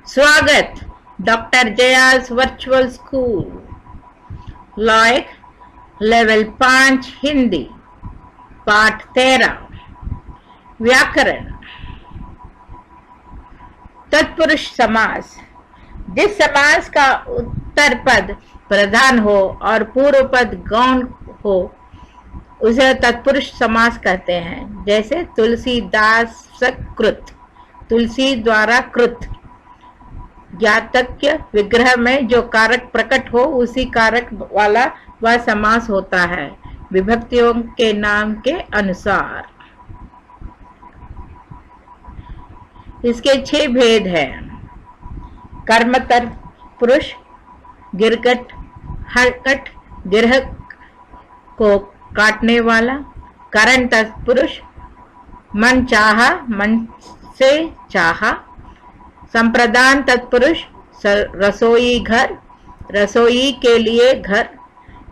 स्वागत doctor Jaya's virtual school लायक level 5 Hindi पाठ 13 व्याकरण। तत्पुरुष समास। जिस समास का उत्तर पद प्रधान हो और पूर्व पद गौण हो उसे तत्पुरुष समास कहते हैं। जैसे तुलसीदास कृत, तुलसी द्वारा कृत। ज्ञातक्य विग्रह में जो कारक प्रकट हो उसी कारक वाला वह समास होता है, विभक्तियों के नाम के अनुसार। इसके 6 भेद हैं। कर्म तत्पुरुष, गिरगट हरकट, गिरह को काटने वाला। करण तत्पुरुष, मन चाहा, मन से चाहा। संप्रदान तत्पुरुष, रसोई घर, रसोई के लिए घर।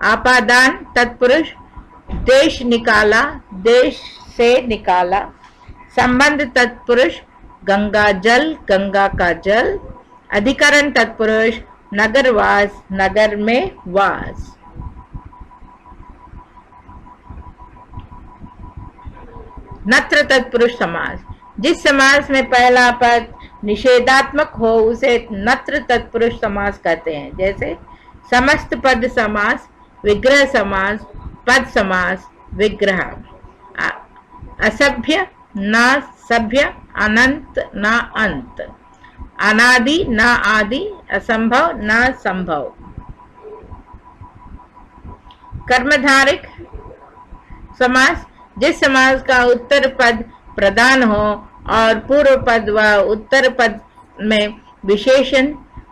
आपादान तत्पुरुष, देश निकाला, देश से निकाला। संबंध तत्पुरुष, गंगा जल, गंगा का जल। अधिकरण तत्पुरुष, नगरवास, नगर में वास। नत्र तत्पुरुष समास। जिस समास में पहला पद निषेधात्मक हो उसे नत्र तत्पुरुष समास कहते हैं। जैसे समस्त पद समास, विग्रह समास, पद समास, विग्रह। असभ्य न सभ्य, अनंत न अंत, अनादि न आदि, असंभव न संभव। कर्मधारक समास। जिस समास का उत्तर पद प्रधान हो और पूर्व पद व उत्तर पद में विशेषण,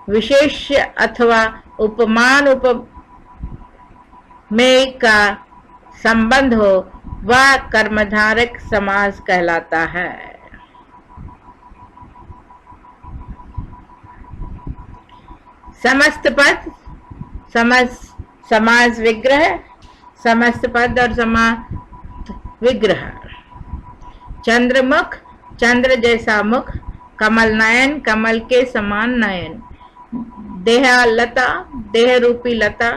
विशेष्य अथवा उपमान उपमेय का संबंध हो वह कर्मधारक समास कहलाता है। समस्त पद समास विग्रह, समस्त पद और समास विग्रह। चंद्रमुख, चंद्र जैसा मुख। कमल नयन, कमल के समान नयन। देह लता, देह रूपी लता।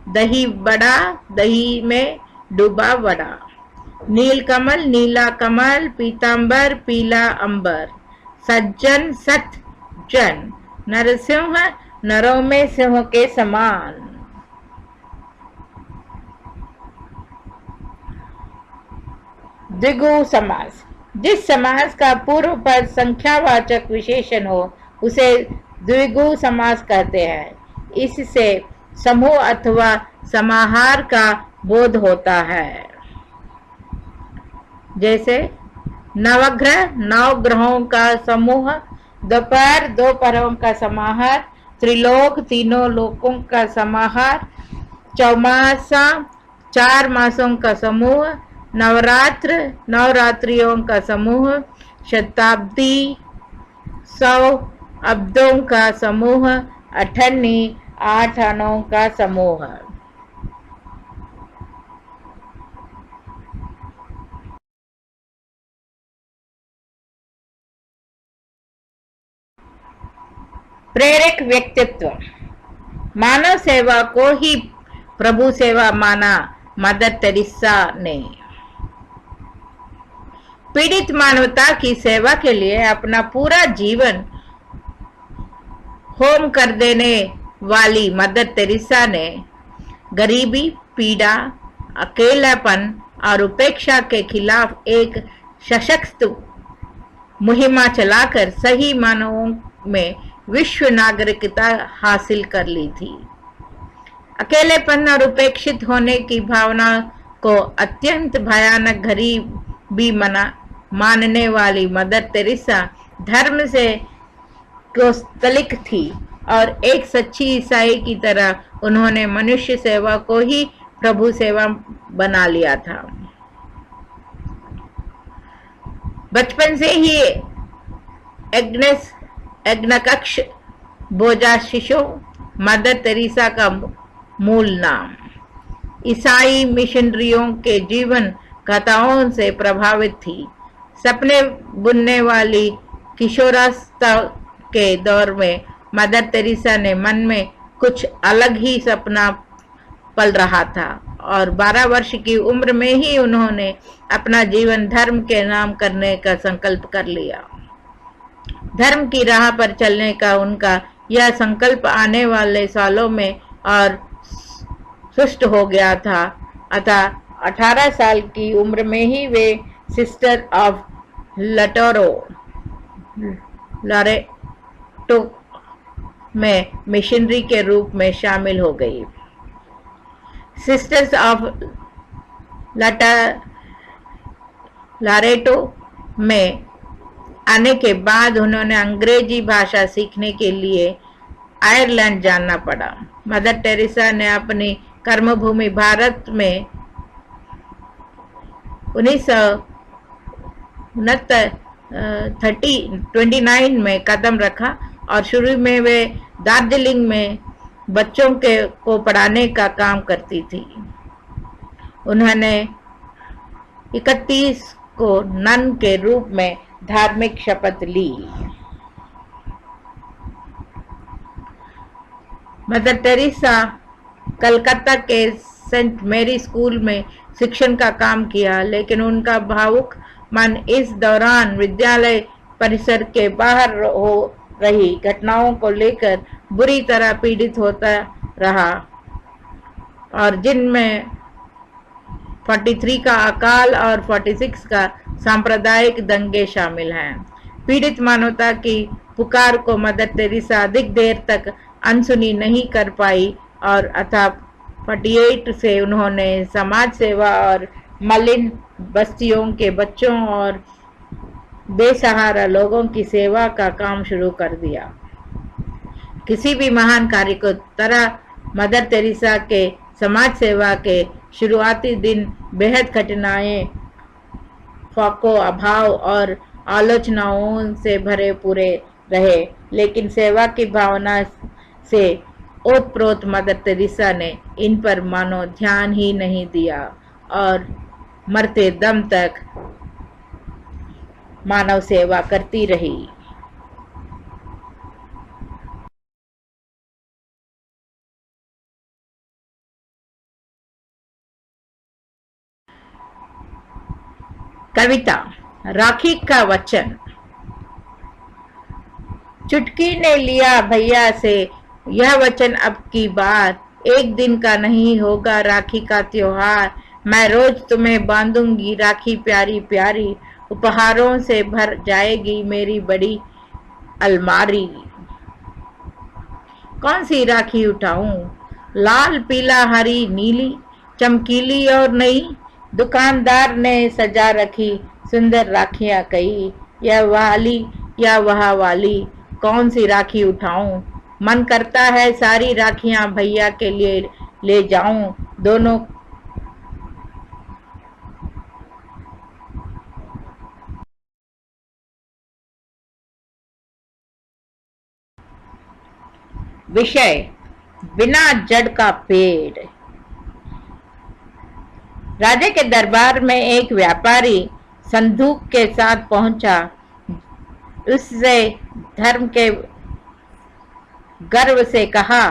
दही बड़ा, दही में डूबा बड़ा। नील कमल, नीला कमल। पीतांबर, पीला अंबर। सज्जन, सत जन। नरसिंह, नरों में सिंह के समान। द्विगु समास। जिस समास का पूर्व पद संख्यावाचक विशेषण हो उसे द्विगु समास कहते हैं। इससे समूह अथवा समाहार का बोध होता है। जैसे नवग्रह, 9 ग्रहों का समूह। दोपहर, 2 पहरों का समाहार। त्रिलोक, 3 लोकों का समाहार। चौमासा, 4 मासों का समूह। नवरात्र, 9 रात्रियों का समूह। शताब्दी, 100 अब्दों का समूह। अठन्नी, 8 आनों का समूह। प्रेरक व्यक्तित्व। मानव सेवा को ही प्रभु सेवा माना मदर टेरेसा ने। पीड़ित मानवता की सेवा के लिए अपना पूरा जीवन होम कर देने वाली मदर टेरेसा ने गरीबी, पीड़ा, अकेलापन और उपेक्षा के खिलाफ एक सशक्त मुहिम चलाकर सही मानवों में विश्व नागरिकता हासिल कर ली थी। अकेलेपन और उपेक्षित होने की भावना को अत्यंत भयानक गरीबी मानने वाली मदर टेरेसा धर्म से कैथोलिक थी और एक सच्ची ईसाई की तरह उन्होंने मनुष्य सेवा को ही प्रभु सेवा बना लिया था। बचपन से ही एग्नकक्ष बोजा शिशु मदर टेरेसा का मूल नाम। ईसाई मिशनरियों के जीवन कथाओं से प्रभावित थी। सपने बुनने वाली किशोरावस्था के दौर में मदर तेरेसा ने मन में कुछ अलग ही सपना पल रहा था और 12 वर्ष की उम्र में ही उन्होंने अपना जीवन धर्म के नाम करने का संकल्प कर लिया। धर्म की राह पर चलने का उनका यह संकल्प आने वाले सालों में और सुष्ट हो गया था। अतः 18 साल की उम्र में ही वे सिस्टर ऑफ लॉरेटो में मिशनरी के रूप में शामिल हो गई। सिस्टर्स ऑफ लॉरेटो में आने के बाद उन्होंने अंग्रेजी भाषा सीखने के लिए आयरलैंड जाना पड़ा। मदर टेरेसा ने अपनी कर्मभूमि भारत में 1929 में कदम रखा और शुरू में वे दार्जिलिंग में बच्चों को पढ़ाने का काम करती थी। उन्होंने 31 को नन के रूप में धार्मिक शपथ ली। मदर टेरेसा कलकत्ता के सेंट मेरी स्कूल में शिक्षण का काम किया, लेकिन उनका भावुक मन इस दौरान विद्यालय परिसर के बाहर हो रही घटनाओं को लेकर बुरी तरह पीड़ित होता रहा और जिनमें 43 का अकाल और 46 का सांप्रदायिक दंगे शामिल हैं। पीड़ित मानवता की पुकार को मदर टेरेसा अधिक देर तक अनसुनी नहीं कर पाई और अतः 48 से उन्होंने समाज सेवा और मलिन बस्तियों के बच्चों और बेसहारा लोगों की सेवा का काम शुरू कर दिया। किसी भी महान कार्य को तरह मदर टेरेसा के समाज सेवा के शुरुआती दिन बेहद कठिनाइयों, फाकों, अभाव और आलोचनाओं से भरे पूरे रहे, लेकिन सेवा की भावना से ओतप्रोत मदर टेरेसा ने इन पर मानो ध्यान ही नहीं दिया और मरते दम तक मानव सेवा करती रही। कविता राखी का वचन। चुटकी ने लिया भैया से यह वचन अब की बार, एक दिन का नहीं होगा राखी का त्योहार। मैं रोज तुम्हें बांधूंगी राखी प्यारी प्यारी, उपहारों से भर जाएगी मेरी बड़ी अलमारी। कौन सी राखी उठाऊं, लाल पीला हरी नीली, चमकीली और नई। दुकानदार ने सजा रखी सुंदर राखियां कई, यह वाली या वह वाली, कौन सी राखी उठाऊं। मन करता है सारी राखियां भैया के लिए ले जाऊं, दोनों विषय बिना जड़ का पेड़। राजा के दरबार में एक व्यापारी संदूक के साथ पहुंचा। उससे धर्म के गर्व से कहा,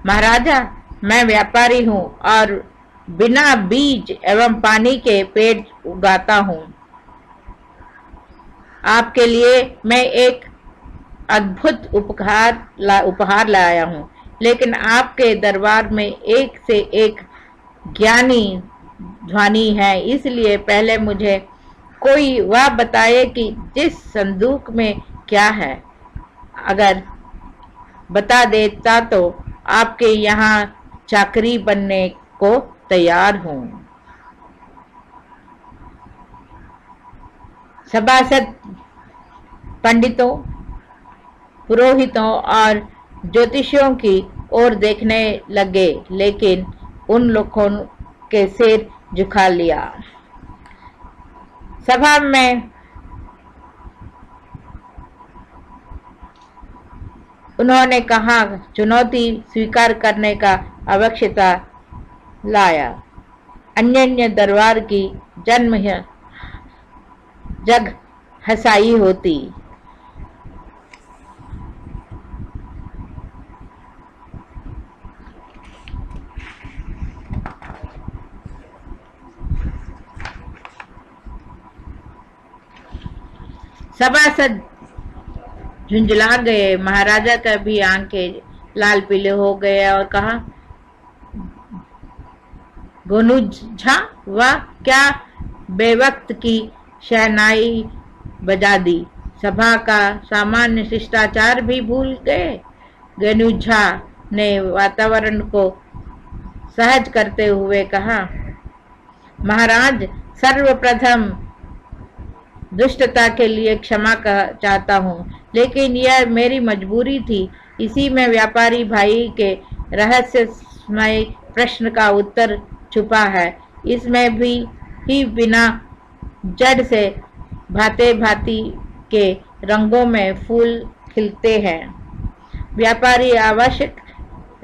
महाराजा मैं व्यापारी हूं और बिना बीज एवं पानी के पेड़ उगाता हूं। आपके लिए मैं एक अद्भुत उपहार लाया हूं, लेकिन आपके दरबार में एक से एक ज्ञानी ध्वनि है, इसलिए पहले मुझे कोई वह बताए कि जिस संदूक में क्या है। अगर बता देता तो आपके यहाँ चाकरी बनने को तैयार हूं। सभासद पंडितों, पुरोहितों और ज्योतिषियों की ओर देखने लगे, लेकिन उन लोगों के सिर झुका लिया। सभा में उन्होंने कहा, चुनौती स्वीकार करने का आवश्यकता लाया। अन्य दरबार की जग हसाई होती। सभासद झुंझला गए। महाराजा का भी आंखें लाल पीले हो गए और कहा, गोनूझा, वह क्या बेवक्त की शहनाई बजा दी, सभा का सामान्य शिष्टाचार भी भूल गए। गोनूझा ने वातावरण को सहज करते हुए कहा, महाराज, सर्वप्रथम दुष्टता के लिए क्षमा चाहता हूँ, लेकिन यह मेरी मजबूरी थी। इसी में व्यापारी भाई के रहस्यमय प्रश्न का उत्तर छुपा है। इसमें भी ही बिना जड़ से भांति भांति के रंगों में फूल खिलते हैं। व्यापारी आवश्यक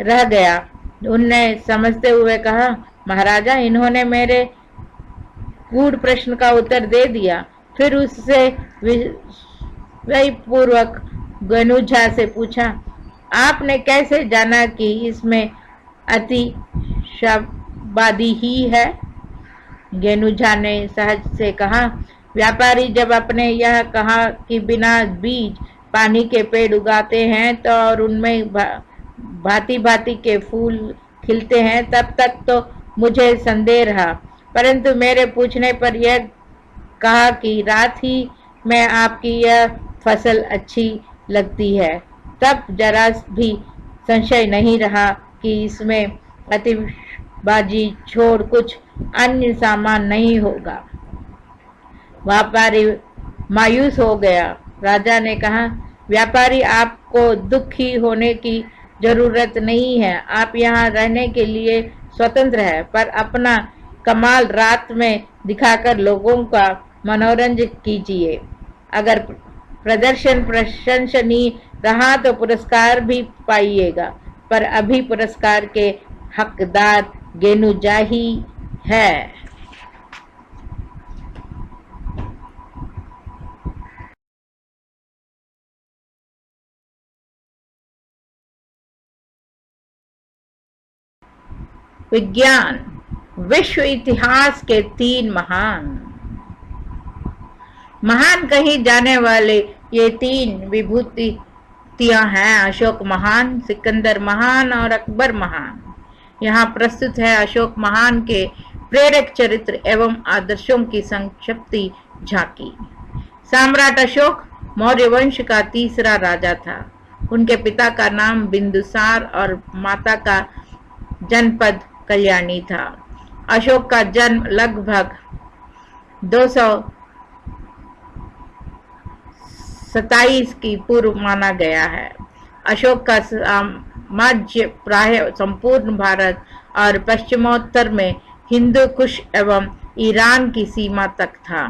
रह गया। उनने समझते हुए कहा, महाराजा, इन्होंने मेरे गूढ़ प्रश्न का उत्तर दे दिया। फिर उससे विनयपूर्वक गोनूझा से पूछा, आपने कैसे जाना कि इसमें अतिशबादी ही है? गोनूझा ने सहज से कहा, व्यापारी जब आपने यह कहा कि बिना बीज पानी के पेड़ उगाते हैं तो और उनमें भांति भांति के फूल खिलते हैं, तब तक तो मुझे संदेह रहा, परंतु मेरे पूछने पर यह कहा कि रात ही में आपकी यह फसल अच्छी लगती है, तब जरा भी संशय नहीं रहा कि इसमें अतिबाजी छोड़ कुछ अन्य सामान नहीं होगा। व्यापारी मायूस हो गया। राजा ने कहा, व्यापारी, आपको दुखी होने की जरूरत नहीं है। आप यहाँ रहने के लिए स्वतंत्र है, पर अपना कमाल रात में दिखाकर लोगों का मनोरंजन कीजिए। अगर प्रदर्शन प्रशंसनीय रहा तो पुरस्कार भी पाइएगा, पर अभी पुरस्कार के हकदार गोनूझा ही है। विज्ञान। विश्व इतिहास के 3 महान कही जाने वाले ये 3 विभूतियां हैं, अशोक महान, सिकंदर महान और अकबर महान। यहाँ प्रस्तुत है अशोक महान के प्रेरक चरित्र एवं आदर्शों की संक्षिप्त झांकी। सम्राट अशोक मौर्य वंश का तीसरा राजा था। उनके पिता का नाम बिंदुसार और माता का जनपद कल्याणी था। अशोक का जन्म लगभग 227 की पूर्व माना गया है। अशोक का साम्राज्य प्राय संपूर्ण भारत और पश्चिमोत्तर में हिंदू कुश एवं ईरान की सीमा तक था।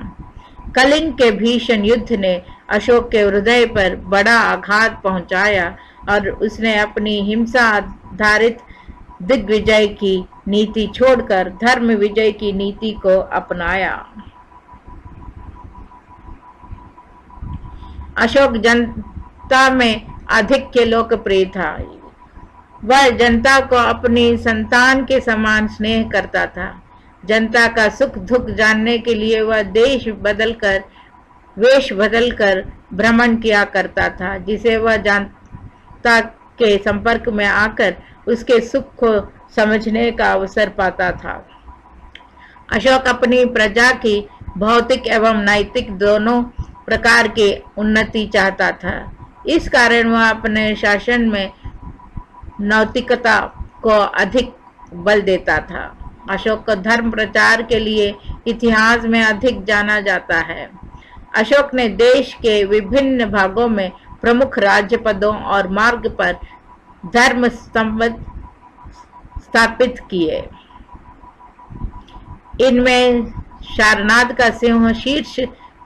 कलिंग के भीषण युद्ध ने अशोक के हृदय पर बड़ा आघात पहुंचाया और उसने अपनी हिंसा आधारित दिग्विजय की नीति छोड़कर धर्म विजय की नीति को अपनाया। अशोक जनता में अधिक लोकप्रिय था। वह जनता को अपनी संतान के समान स्नेह करता था। जनता का सुख दुख जानने के लिए वह वेश बदलकर भ्रमण किया करता था, जिसे वह जनता के संपर्क में आकर उसके सुख को समझने का अवसर पाता था। अशोक अपनी प्रजा की भौतिक एवं नैतिक दोनों प्रकार की उन्नति चाहता था। इस कारण वह अपने शासन में नैतिकता को अधिक बल देता था। अशोक को धर्म प्रचार के लिए इतिहास में अधिक जाना जाता है। अशोक ने देश के विभिन्न भागों में प्रमुख राज्य पदों और मार्ग पर धर्म स्तंभ स्थापित किए। इनमें सारनाथ का सिंह शीर्ष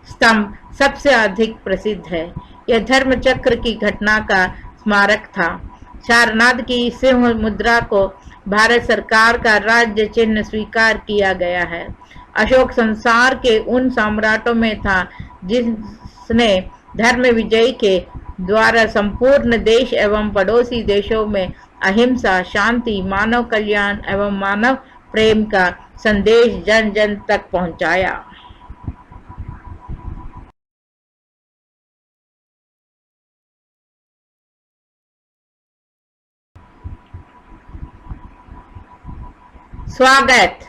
स्तंभ सबसे अधिक प्रसिद्ध है। यह धर्म चक्र की घटना का स्मारक था। सारनाथ की सिंह मुद्रा को भारत सरकार का राज्य चिन्ह स्वीकार किया गया है। अशोक संसार के उन सम्राटों में था जिसने धर्म विजय के द्वारा संपूर्ण देश एवं पड़ोसी देशों में अहिंसा, शांति, मानव कल्याण एवं मानव प्रेम का संदेश जन जन तक पहुंचाया। स्वागत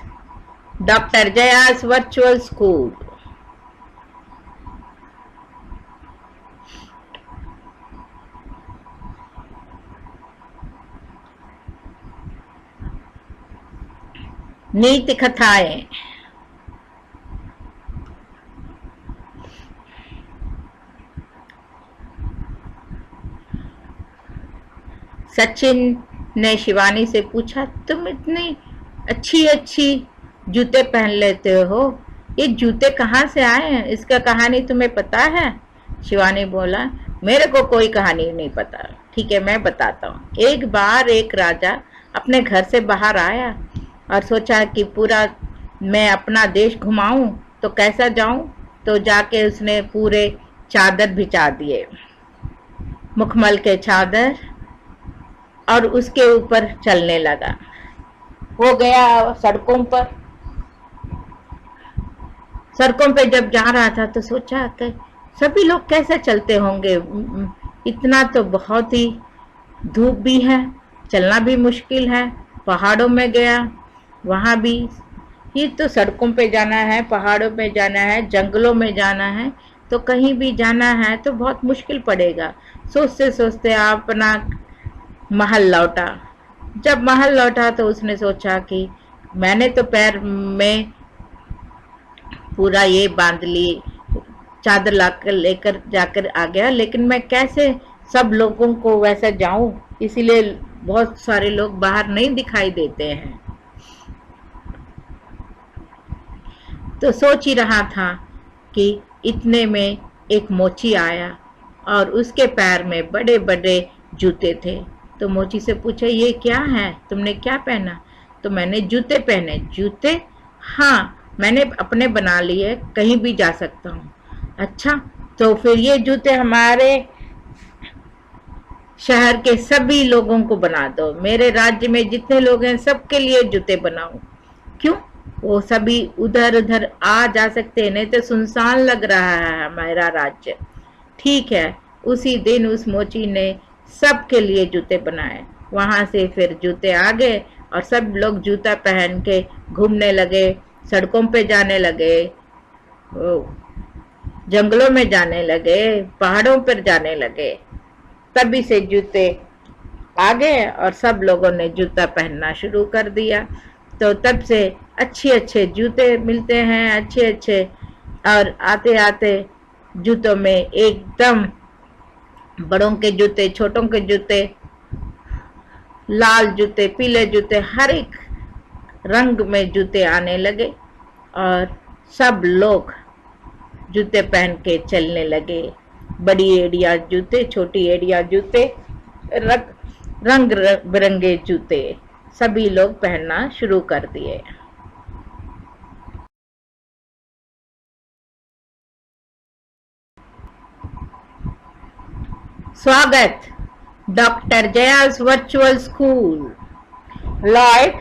डॉक्टर जयास वर्चुअल स्कूल। नीति कथाएं। सचिन ने शिवानी से पूछा, तुम इतनी अच्छी अच्छी जूते पहन लेते हो, ये जूते कहाँ से आए हैं? इसका कहानी तुम्हें पता है? शिवानी बोला, मेरे को कोई कहानी नहीं पता। ठीक है, मैं बताता हूँ। एक बार एक राजा अपने घर से बाहर आया और सोचा कि पूरा मैं अपना देश घुमाऊं तो कैसा जाऊं, तो जाके उसने पूरे चादर बिछा दिए, मखमल के चादर, और उसके ऊपर चलने लगा। वो गया सड़कों पर। सड़कों पे जब जा रहा था तो सोचा कि सभी लोग कैसे चलते होंगे, इतना तो बहुत ही धूप भी है, चलना भी मुश्किल है। पहाड़ों में गया, वहां भी ये तो सड़कों पे जाना है, पहाड़ों पे जाना है, जंगलों में जाना है, तो कहीं भी जाना है तो बहुत मुश्किल पड़ेगा। सोचते सोचते अपना महल लौटा। जब महल लौटा तो उसने सोचा कि मैंने तो पैर में पूरा ये बांध ली, चादर लाकर लेकर जाकर आ गया, लेकिन मैं कैसे सब लोगों को वैसा जाऊं, इसीलिए बहुत सारे लोग बाहर नहीं दिखाई देते हैं। तो सोच ही रहा था कि इतने में एक मोची आया और उसके पैर में बड़े बड़े जूते थे। तो मोची से पूछा, ये क्या है, तुमने क्या पहना? तो मैंने जूते पहने। जूते? हाँ, मैंने अपने बना लिए, कहीं भी जा सकता हूँ। अच्छा, तो फिर ये जूते हमारे शहर के सभी लोगों को बना दो, मेरे राज्य में जितने लोग हैं सबके लिए जूते बनाओ। क्यों? वो सभी उधर उधर आ जा सकते हैं, नहीं तो सुनसान लग रहा है हमारा राज्य। ठीक है। उसी दिन उस मोची ने सबके लिए जूते बनाए। वहां से फिर जूते आ गए और सब लोग जूता पहन के घूमने लगे, सड़कों पे जाने लगे, जंगलों में जाने लगे, पहाड़ों पर जाने लगे। तभी से जूते आ गए और सब लोगों ने जूता पहनना शुरू कर दिया। तो तब से अच्छे अच्छे जूते मिलते हैं, अच्छे अच्छे, और आते आते जूतों में एकदम बड़ों के जूते, छोटों के जूते, लाल जूते, पीले जूते, हर एक रंग में जूते आने लगे और सब लोग जूते पहन के चलने लगे। बड़ी एड़िया जूते, छोटी एड़िया जूते, रंग बिरंगे जूते सभी लोग पहनना शुरू कर दिए। स्वागत doctor Jaya's virtual school. Live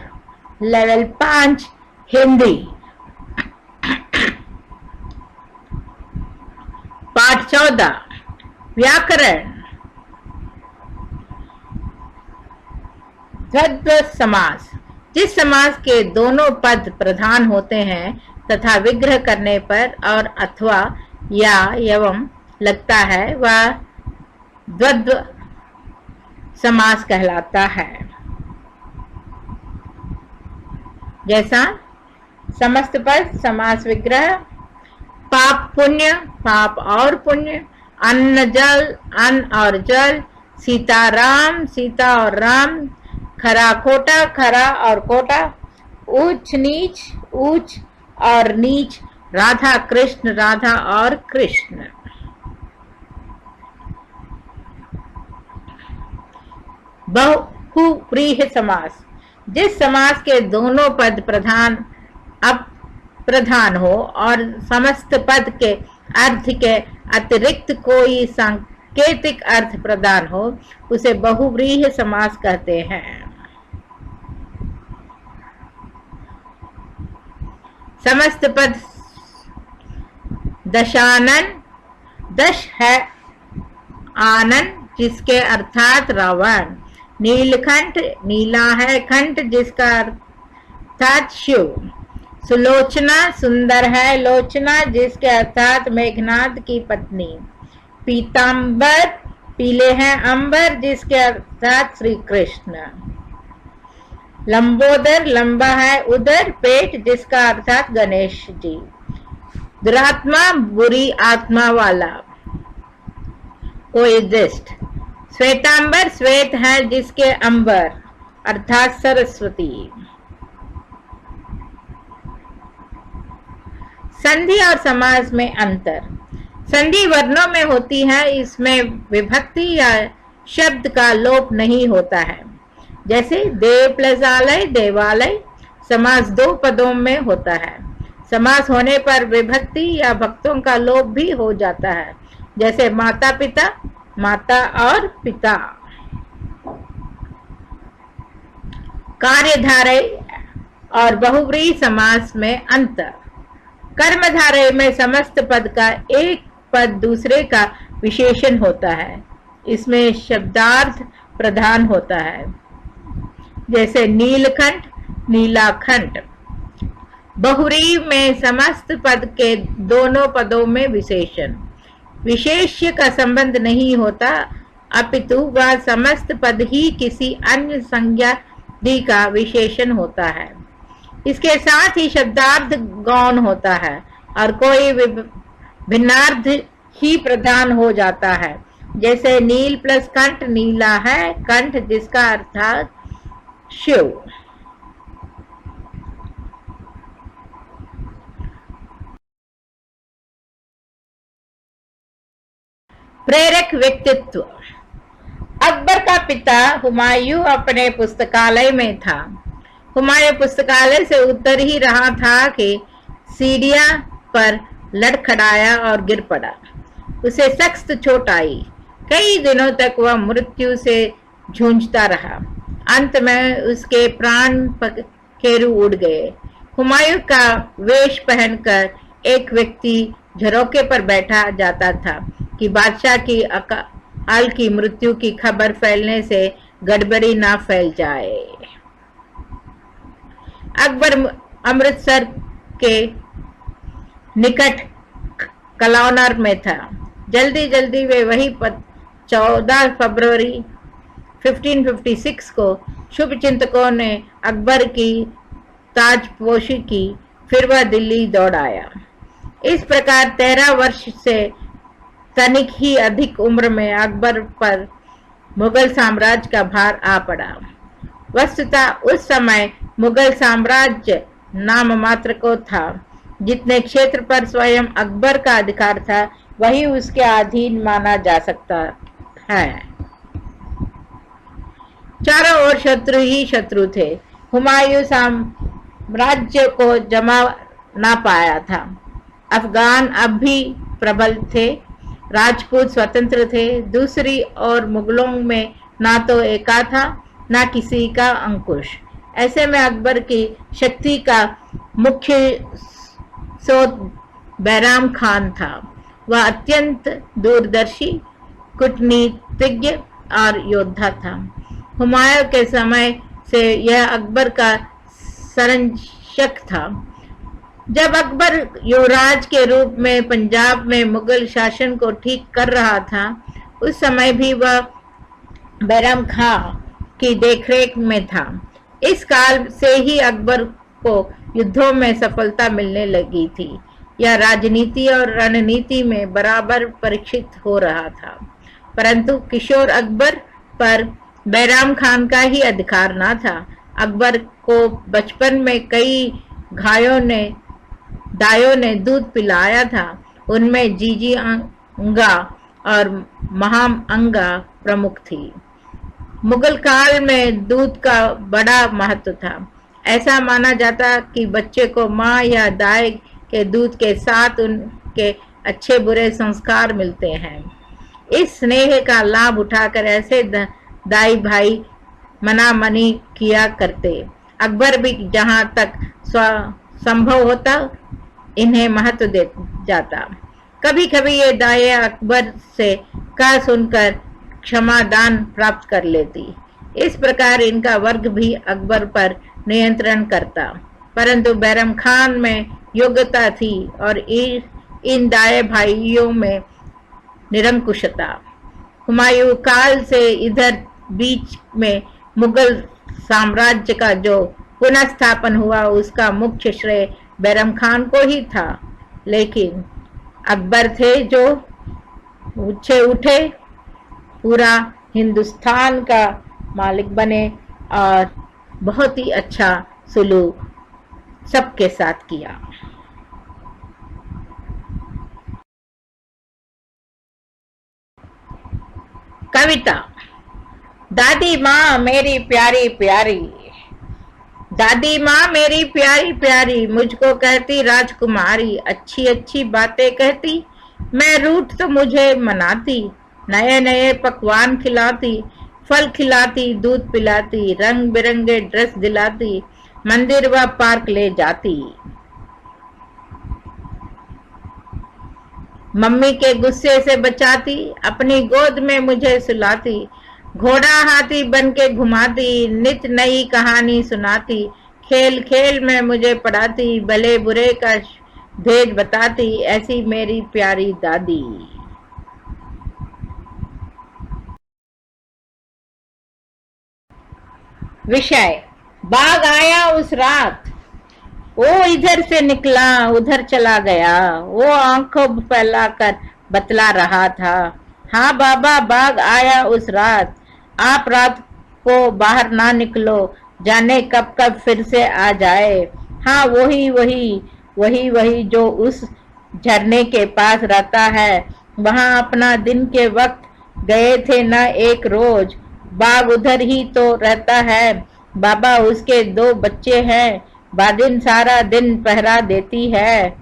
level 5 Hindi, पाठ 14 व्याकरण। द्वंद्व समास, जिस समास के दोनों पद प्रधान होते हैं तथा विग्रह करने पर और अथवा या एवं लगता है, वह द्वंद्व समास कहलाता है। जैसा समस्त पद समास विग्रह, पाप पुण्य, पाप और पुण्य, अन्न जल, अन्न और जल, सीता राम, सीता और राम, खरा खोटा, खरा और कोटा, ऊंच नीच, ऊंच और नीच, राधा कृष्ण, राधा और कृष्ण। बहुव्रीहि समास, जिस समास के दोनों पद प्रधान अप्रधान हो और समस्त पद के अर्थ के अतिरिक्त कोई सांकेतिक अर्थ प्रदान हो, उसे बहुव्रीहि समास कहते हैं। समस्त पद दशानन, दश है आनन जिसके अर्थात रावण, नीलकंठ, नीला है कंठ जिसका अर्थ अर्थात शिव। सुलोचना सुंदर है, लोचना जिसके अर्थात मेघनाद की पत्नी। पीतांबर पीले हैं, अंबर जिसके अर्थात श्री कृष्ण। लंबोदर लंबा है, उदर पेट जिसका अर्थात गणेश जी। दुरात्मा बुरी आत्मा वाला, कोएग्जिस्ट। श्वेतांबर श्वेत है जिसके अंबर अर्थात सरस्वती। संधि और समास में अंतर। संधि वर्णों में होती है, इसमें विभक्ति या शब्द का लोप नहीं होता है। जैसे देव प्लस आलय देवालय। समास दो पदों में होता है। समास होने पर विभक्ति या भक्तों का लोप भी हो जाता है, जैसे माता पिता, माता और पिता। कार्यधारय और बहुव्रीहि समास में अंतर। कर्मधारय में समस्त पद का एक पद दूसरे का विशेषण होता है, इसमें शब्दार्थ प्रधान होता है, जैसे नीलकंठ, नीलाखंड। बहुव्रीहि में समस्त पद के दोनों पदों में विशेषण, विशेष्य का संबंध नहीं होता, अपितु वह समस्त पद ही किसी अन्य संज्ञा का विशेषण होता है। इसके साथ ही शब्दार्थ गौण होता है और कोई भिन्नार्थ ही प्रधान हो जाता है, जैसे नील प्लस कंठ नीला है, कंठ जिसका अर्थात शिव। प्रेरक व्यक्तित्व। अकबर का पिता हुमायूं अपने पुस्तकालय में था। हुमायूं पुस्तकालय से उतर ही रहा था कि सीढ़ियां पर लड़खड़ाया और गिर पड़ा। उसे सख्त चोट आई। कई दिनों तक वह मृत्यु से जूझता रहा। अंत में उसके प्राण पखेरु उड़ गए। हुमायूं का वेश पहनकर एक व्यक्ति झरोके पर बैठा जाता था कि बादशाह की अकाल की मृत्यु की खबर फैलने से गड़बड़ी ना फैल जाए। अकबर अमृतसर के निकट कलौनर में था। जल्दी जल्दी वे वही 14 फरवरी 1556 को शुभ चिंतकों ने अकबर की ताजपोशी की, फिर वह दिल्ली दौड़ आया। इस प्रकार 13 वर्ष से तनिक ही अधिक उम्र में अकबर पर मुगल साम्राज्य का भार आ पड़ा। वस्तुतः उस समय मुगल साम्राज्य नाम मात्र को था। जितने क्षेत्र पर स्वयं अकबर का अधिकार था, वही उसके अधीन माना जा सकता है। चारों ओर शत्रु ही शत्रु थे। हुमायूं साम्राज्य को जमा ना पाया था। अफगान अब भी प्रबल थे, राजपूत स्वतंत्र थे। दूसरी ओर मुगलों में ना तो एका था, ना किसी का अंकुश। ऐसे में अकबर की शक्ति का मुख्य स्रोत बैराम खान था। वह अत्यंत दूरदर्शी, कूटनीतिज्ञ और योद्धा था। हुमायूं के समय से यह अकबर का संरक्षक था। जब अकबर युवराज के रूप में पंजाब में मुगल शासन को ठीक कर रहा था, उस समय भी वह बैराम खां की देखरेख में था। इस काल से ही अकबर को युद्धों में सफलता मिलने लगी थी। यह राजनीति और रणनीति में बराबर परीक्षित हो रहा था। परंतु किशोर अकबर पर बैराम खान का ही अधिकार न था। अकबर को बचपन में कई दायों ने दूध पिलाया था। उनमें जीजी अंगा और महाम अंगा प्रमुख थी। मुगल काल में दूध का बड़ा महत्व था। ऐसा माना जाता कि बच्चे को माँ या दाई के दूध के साथ उनके अच्छे बुरे संस्कार मिलते हैं। इस स्नेह का लाभ उठाकर ऐसे दाई भाई मनामनी किया करते। अकबर भी जहाँ तक संभव होता इन्हें महत्व दे जाता। कभी कभी ये दाई अकबर से कह सुनकर क्षमादान प्राप्त कर लेती। इस प्रकार इनका वर्ग भी अकबर पर नियंत्रण करता। परंतु बैरम खान में योग्यता थी और इन दाए भाइयों में निरंकुशता। हुमायूं काल से इधर बीच में मुगल साम्राज्य का जो पुनर्स्थापन हुआ उसका मुख्य श्रेय बैरम खान को ही था, लेकिन अकबर थे जो उठे पूरा हिंदुस्तान का मालिक बने और बहुत ही अच्छा सुलूक सबके साथ किया। कविता। दादी माँ मेरी प्यारी प्यारी, दादी माँ मेरी प्यारी प्यारी, मुझको कहती राजकुमारी, अच्छी अच्छी बातें कहती, मैं रूठ तो मुझे मनाती, नए नए पकवान खिलाती, फल खिलाती, दूध पिलाती, रंग बिरंगे ड्रेस दिलाती, मंदिर व पार्क ले जाती, मम्मी के गुस्से से बचाती, अपनी गोद में मुझे सुलाती, घोड़ा हाथी बन के घुमाती, नित नई कहानी सुनाती, खेल खेल में मुझे पढ़ाती, भले बुरे का भेद बताती, ऐसी मेरी प्यारी दादी। विषय। बाघ आया उस रात, वो इधर से निकला उधर चला गया, वो आंखों फैलाकर बतला रहा था, हाँ बाबा बाघ आया उस रात, आप रात को बाहर ना निकलो, जाने कब कब फिर से आ जाए, हाँ वही वही वही वही जो उस झरने के पास रहता है, वहां अपना दिन के वक्त गए थे ना एक रोज, बाघ उधर ही तो रहता है, बाबा उसके 2 बच्चे हैं, बादिन सारा दिन पहरा देती है,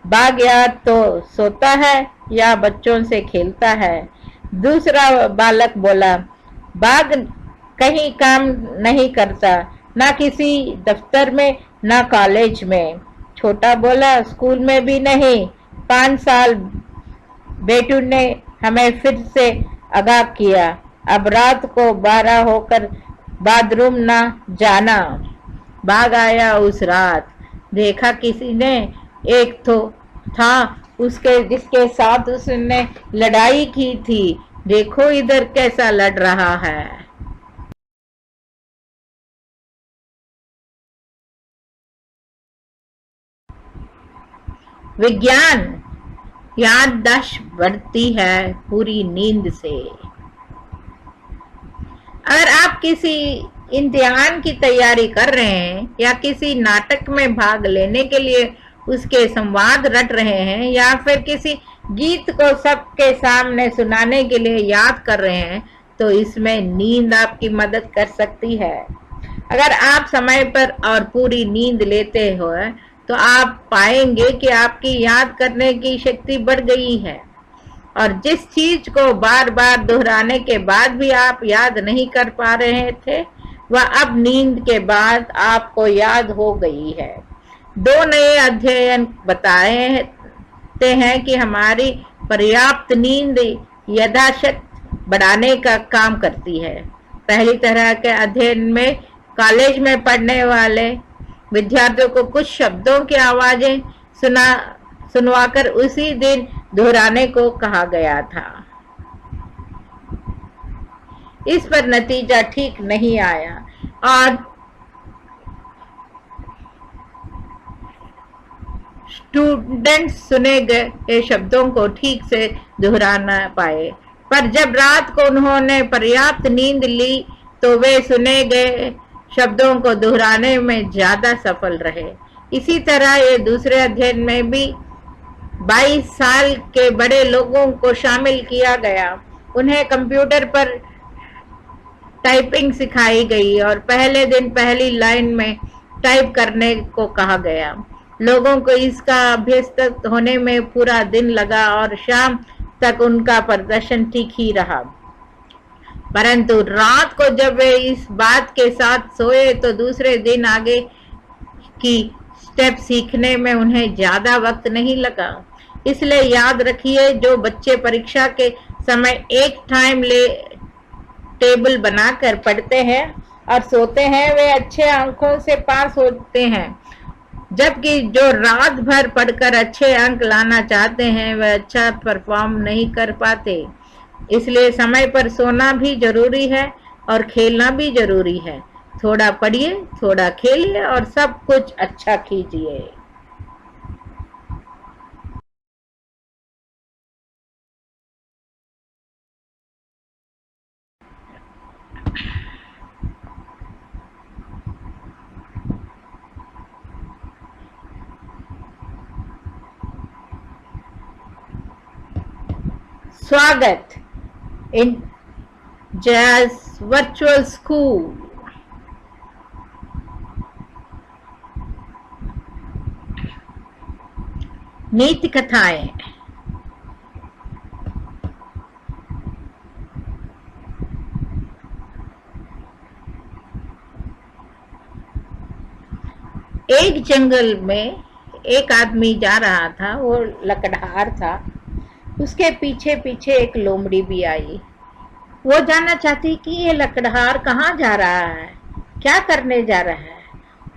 बाघ या तो सोता है या बच्चों से खेलता है। दूसरा बालक बोला, बाघ कहीं काम नहीं करता, ना किसी दफ्तर में ना कॉलेज में। छोटा बोला, स्कूल में भी नहीं, 5 साल बेटू ने हमें फिर से आगाह किया, अब रात को 12 होकर बाथरूम ना जाना। बाघ आया उस रात, देखा किसी ने, एक तो था उसके जिसके साथ उसने लड़ाई की थी, देखो इधर कैसा लड़ रहा है। विज्ञान। याददाश्त बढ़ती है पूरी नींद से। अगर आप किसी इम्तिहान की तैयारी कर रहे हैं या किसी नाटक में भाग लेने के लिए उसके संवाद रट रहे हैं या फिर किसी गीत को सबके सामने सुनाने के लिए याद कर रहे हैं, तो इसमें नींद आपकी मदद कर सकती है। अगर आप समय पर और पूरी नींद लेते हो तो आप पाएंगे कि आपकी याद करने की शक्ति बढ़ गई है और जिस चीज को बार बार दोहराने के बाद भी आप याद नहीं कर पा रहे थे वह अब नींद के बाद आपको याद हो गई है। 2 नए अध्ययन बताते हैं कि हमारी पर्याप्त नींद यथाशक्ति बढ़ाने का काम करती है। पहली तरह के अध्ययन में कॉलेज में पढ़ने वाले विद्यार्थियों को कुछ शब्दों की आवाजें सुनवाकर उसी दिन दोहराने को कहा गया था। इस पर नतीजा ठीक नहीं आया और स्टूडेंट्स सुने गए शब्दों को ठीक से दोहरा न पाए, पर जब रात को उन्होंने पर्याप्त नींद ली तो वे सुने गए शब्दों को दोहराने में ज्यादा सफल रहे। इसी तरह ये दूसरे अध्ययन में भी 22 साल के बड़े लोगों को शामिल किया गया। उन्हें कंप्यूटर पर टाइपिंग सिखाई गई और पहले दिन पहली लाइन में टाइप करने को कहा गया। लोगों को इसका अभ्यस्त होने में पूरा दिन लगा और शाम तक उनका प्रदर्शन ठीक ही रहा, परंतु रात को जब वे इस बात के साथ सोए तो दूसरे दिन आगे की स्टेप सीखने में उन्हें ज्यादा वक्त नहीं लगा। इसलिए याद रखिए, जो बच्चे परीक्षा के समय एक टाइम टेबल बनाकर पढ़ते हैं और सोते हैं वे अच्छे अंकों से पास होते हैं, जबकि जो रात भर पढ़कर अच्छे अंक लाना चाहते हैं वह अच्छा परफॉर्म नहीं कर पाते। इसलिए समय पर सोना भी जरूरी है और खेलना भी जरूरी है। थोड़ा पढ़िए, थोड़ा खेलिए और सब कुछ अच्छा कीजिए। स्वागत इन जैज वर्चुअल स्कूल। नीति कथाएं। एक जंगल में एक आदमी जा रहा था, वो लकड़हार था। उसके पीछे पीछे एक लोमड़ी भी आई। वो जानना चाहती कि ये लकड़हार कहाँ जा रहा है, क्या करने जा रहा है।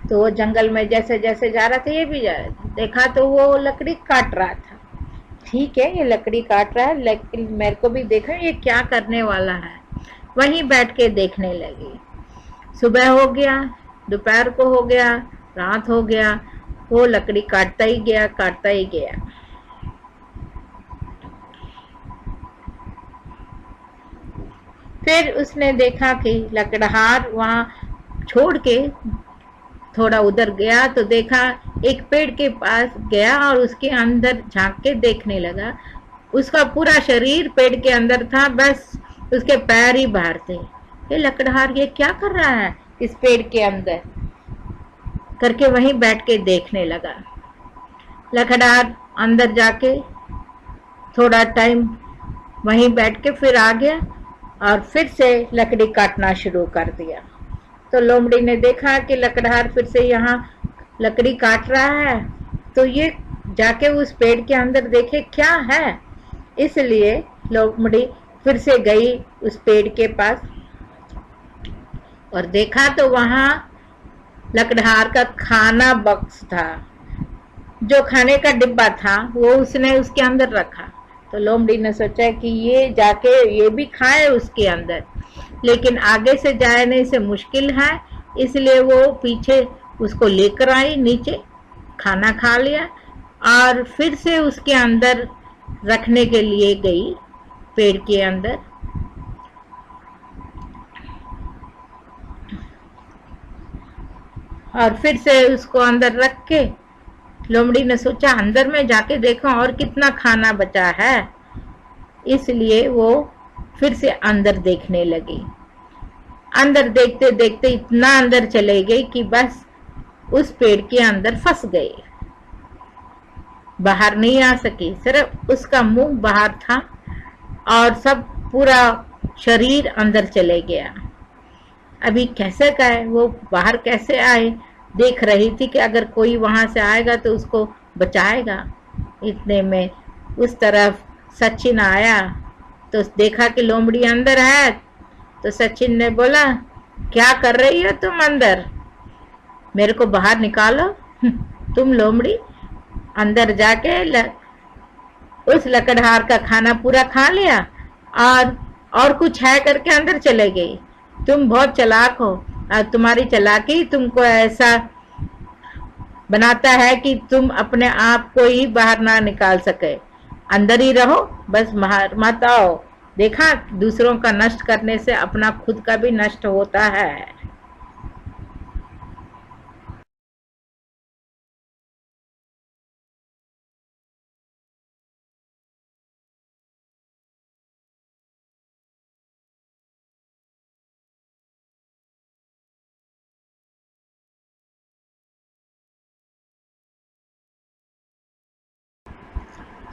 तो वो जंगल में जैसे जैसे जा रहा था ये भी जा रहा था। देखा तो वो लकड़ी काट रहा था। ठीक है, ये लकड़ी काट रहा है, लेकिन मेरे को भी देखा ये क्या करने वाला है। वहीं बैठ के देखने लगी। सुबह हो गया, दोपहर को हो गया, रात हो गया, वो लकड़ी काटता ही गया, काटता ही गया। फिर उसने देखा कि लकड़हार वहां छोड़ के थोड़ा उधर गया तो देखा एक पेड़ के पास गया और उसके अंदर झांक के देखने लगा। उसका पूरा शरीर पेड़ के अंदर था, बस उसके पैर ही बाहर थे। ये लकड़हार ये क्या कर रहा है इस पेड़ के अंदर करके वहीं बैठ के देखने लगा। लकड़हार अंदर जाके थोड़ा टाइम वहीं बैठ के फिर आ गया और फिर से लकड़ी काटना शुरू कर दिया। तो लोमड़ी ने देखा कि लकड़हार फिर से यहाँ लकड़ी काट रहा है, तो ये जाके उस पेड़ के अंदर देखे क्या है। इसलिए लोमड़ी फिर से गई उस पेड़ के पास और देखा तो वहाँ लकड़हार का खाना बॉक्स था। जो खाने का डिब्बा था वो उसने उसके अंदर रखा। तो लोमड़ी ने सोचा कि ये जाके ये भी खाए उसके अंदर, लेकिन आगे से जाने से मुश्किल है। इसलिए वो पीछे उसको लेकर आई, नीचे खाना खा लिया और फिर से उसके अंदर रखने के लिए गई पेड़ के अंदर। और फिर से उसको अंदर रख के लोमड़ी ने सोचा अंदर में जाके देखो और कितना खाना बचा है। इसलिए वो फिर से अंदर देखने लगी। अंदर देखते देखते इतना अंदर चले गई कि बस उस पेड़ के अंदर फंस गई, बाहर नहीं आ सकी। सिर्फ उसका मुंह बाहर था और सब पूरा शरीर अंदर चले गया। अभी कैसे गए, वो बाहर कैसे आए। देख रही थी कि अगर कोई वहां से आएगा तो उसको बचाएगा। इतने में उस तरफ सचिन आया तो देखा कि लोमड़ी अंदर है। तो सचिन ने बोला, क्या कर रही हो तुम अंदर, मेरे को बाहर निकालो। तुम लोमड़ी अंदर जाके उस लकड़हार का खाना पूरा खा लिया और कुछ है करके अंदर चले गई। तुम बहुत चालाक हो और तुम्हारी चालाकी तुमको ऐसा बनाता है कि तुम अपने आप को ही बाहर ना निकाल सके। अंदर ही रहो, बस बाहर मत आओ। देखा, दूसरों का नष्ट करने से अपना खुद का भी नष्ट होता है।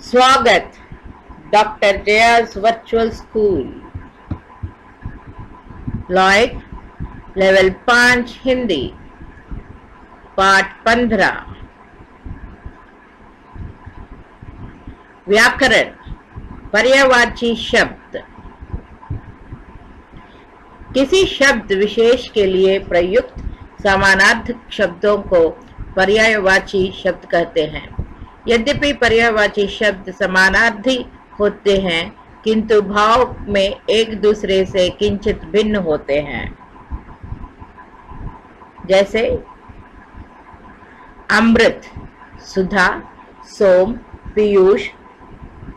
स्वागत doctor Jaya's virtual school. Live level 5 Hindi पाठ 15। व्याकरण पर्यायवाची शब्द। किसी शब्द विशेष के लिए प्रयुक्त समानार्थक शब्दों को पर्यायवाची शब्द कहते हैं। यद्यपि पर्यायवाची शब्द समानार्थी होते हैं, किंतु भाव में एक दूसरे से किंचित भिन्न होते हैं। जैसे अमृत, सुधा, सोम, पीयूष,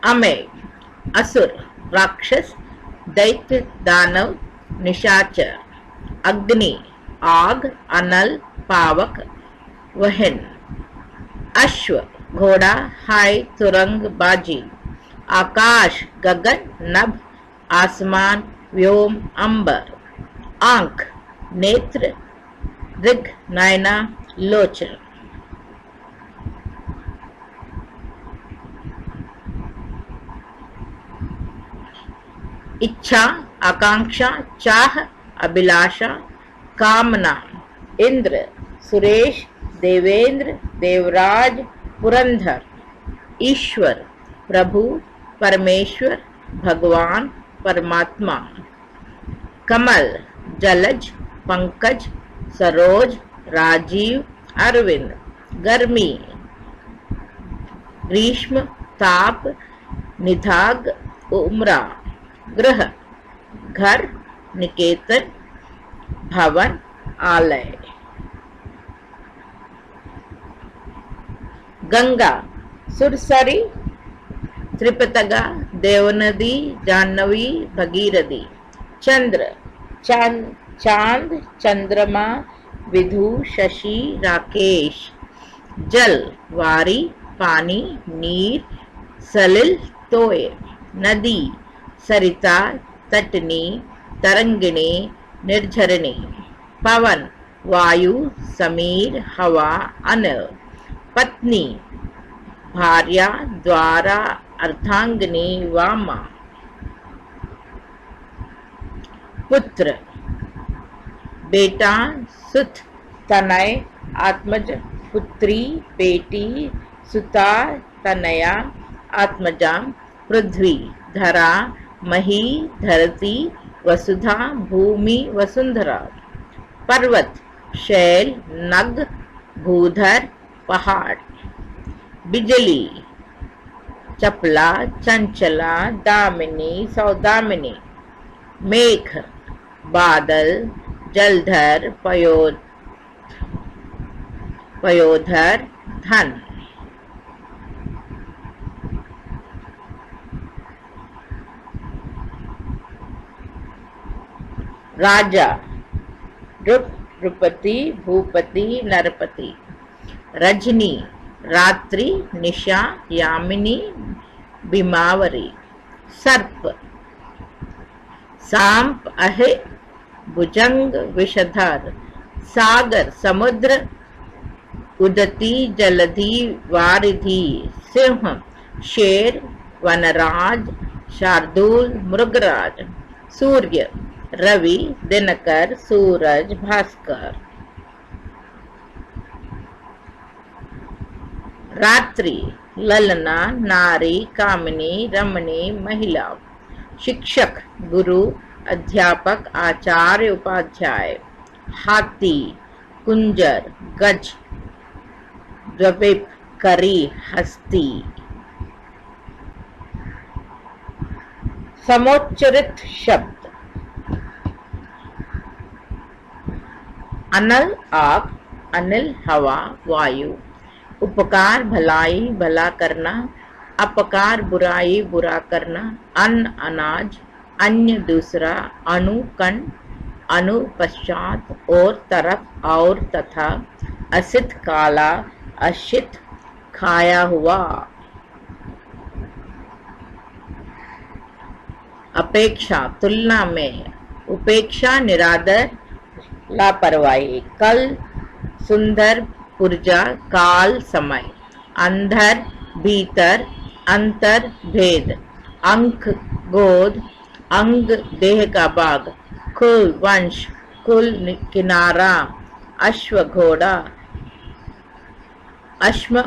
अमेय, असुर, राक्षस, दैत्य, दानव, निशाचर, अग्नि, आग, अनल, पावक, वहन, अश्व, घोड़ा, हाय, तुरंग, बाजी, आकाश, गगन, नभ, आसमान, व्योम, अंबर, आंख, नेत्र, ऋग, नयना, लोचन। इच्छा, आकांक्षा, चाह, अभिलाषा, कामना, इंद्र, सुरेश, देवेंद्र, देवराज, पुरंधर, ईश्वर, प्रभु, परमेश्वर, भगवान, परमात्मा, कमल, जलज, पंकज, सरोज, राजीव, अरविंद, गर्मी, ग्रीष्म, ताप, निधाग, उमरा, गृह, घर, निकेतन, भवन, आलय। गंगा, सुरसरी, त्रिपतगा, देवनदी, जाह्नवी, भगीरथी। चंद्र, चांद, चंद्रमा, विधु, शशि, राकेश। जल, वारी, पानी, नीर, सलिल, तोय। नदी, सरिता, तटनी, तरंगिणी, निर्झरिणी। पवन, वायु, समीर, हवा, अनिल। पत्नी, भार्या, द्वारा, अर्धांगिनी, वामा। पुत्र, बेटा, सुत, तनय, आत्मज, पुत्री, बेटी, सुता, तनया, आत्मजा। पृथ्वी, धरा, मही, धरती, वसुधा, भूमि, वसुंधरा। पर्वत, शैल, नग, भूधर, पहाड़। बिजली, चपला, चंचला, दामिनी, सौदामिनी। मेघ, बादल, जलधर, पयोधर, धन। राजा, नृपति, भूपति, नरपति। रजनी, रात्रि, निशा, यामिनी, बिमावरी। सर्प, सांप, अहे, भुजंग, विषधर। सागर, समुद्र, उदती, जलधि, वारिधि। सिंह, शेर, वनराज, शार्दूल, मृगराज। सूर्य, रवि, दिनकर, सूरज, भास्कर। रात्रि, ललना, नारी, कामिनी, रमणी, महिला। शिक्षक, गुरु, अध्यापक, आचार्य, उपाध्याय। हाथी, कुंजर, गज, द्विप, करी, हस्ती। समोच्चरित शब्द, अनल, आग, अनिल, हवा, वायु। उपकार, भलाई, भला करना। अपकार, बुराई, बुरा करना। अन्न, अनाज, अन्य, दूसरा। अणु, कण, अनु, पश्चात, और, तरफ, और, तथा। असित, काला, अशित, खाया हुआ। अपेक्षा, तुलना में। उपेक्षा, निरादर, लापरवाही। कल, सुंदर, पुर्जा, काल, समय। अंधर, भीतर, अंतर, भेद। अंक, गोद, अंग, देह का भाग। कुल, वंश, कुल, किनारा। अश्व, घोड़ा। अश्म,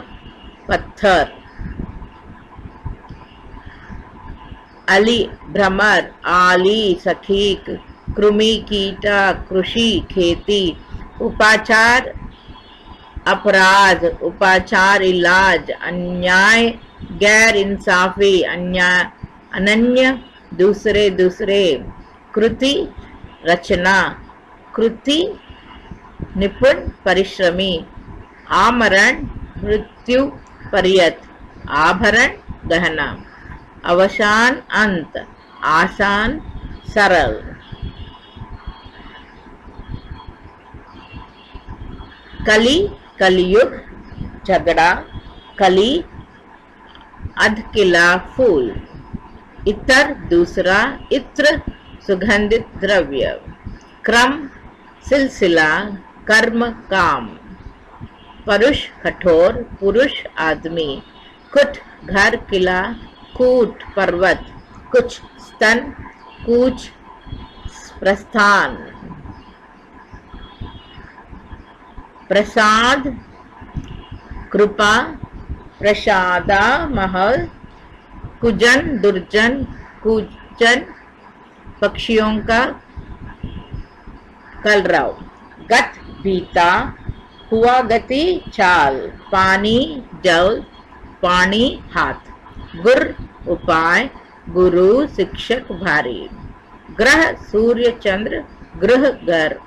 पत्थर। अली, भ्रमर। आली, सखीक। कृमि, कीटा, कृषि, खेती। उपाचार, अपराध, उपाचार, इलाज, अन्याय, गैर इंसाफी, अनन्य, दूसरे दूसरे, कृति, रचना, कृति, निपुण, परिश्रमी, आमरण, मृत्यु पर्यत, आभरण, गहना, अवसान, अंत, आसान, सरल। कली, कलयुग, झगड़ा, कली, अधकिला, फूल, इतर, दूसरा, इत्र, सुगंधित द्रव्य, क्रम, सिलसिला, कर्म, काम, परुष, कठोर, पुरुष, आदमी, कुट, घर, किला, कूट, पर्वत, कुछ, स्तन, कूच, प्रस्थान, प्रसाद, कृपा, प्रसादा, महल, कुजन, दुर्जन, कुजन, पक्षियों का कलरव, गत, बीता, हुआ, गति, चाल, पानी, जल, पानी, हाथ, गुर, उपाय, गुरु, शिक्षक, भारी, ग्रह, सूर्य, चंद्र, गृह, घर,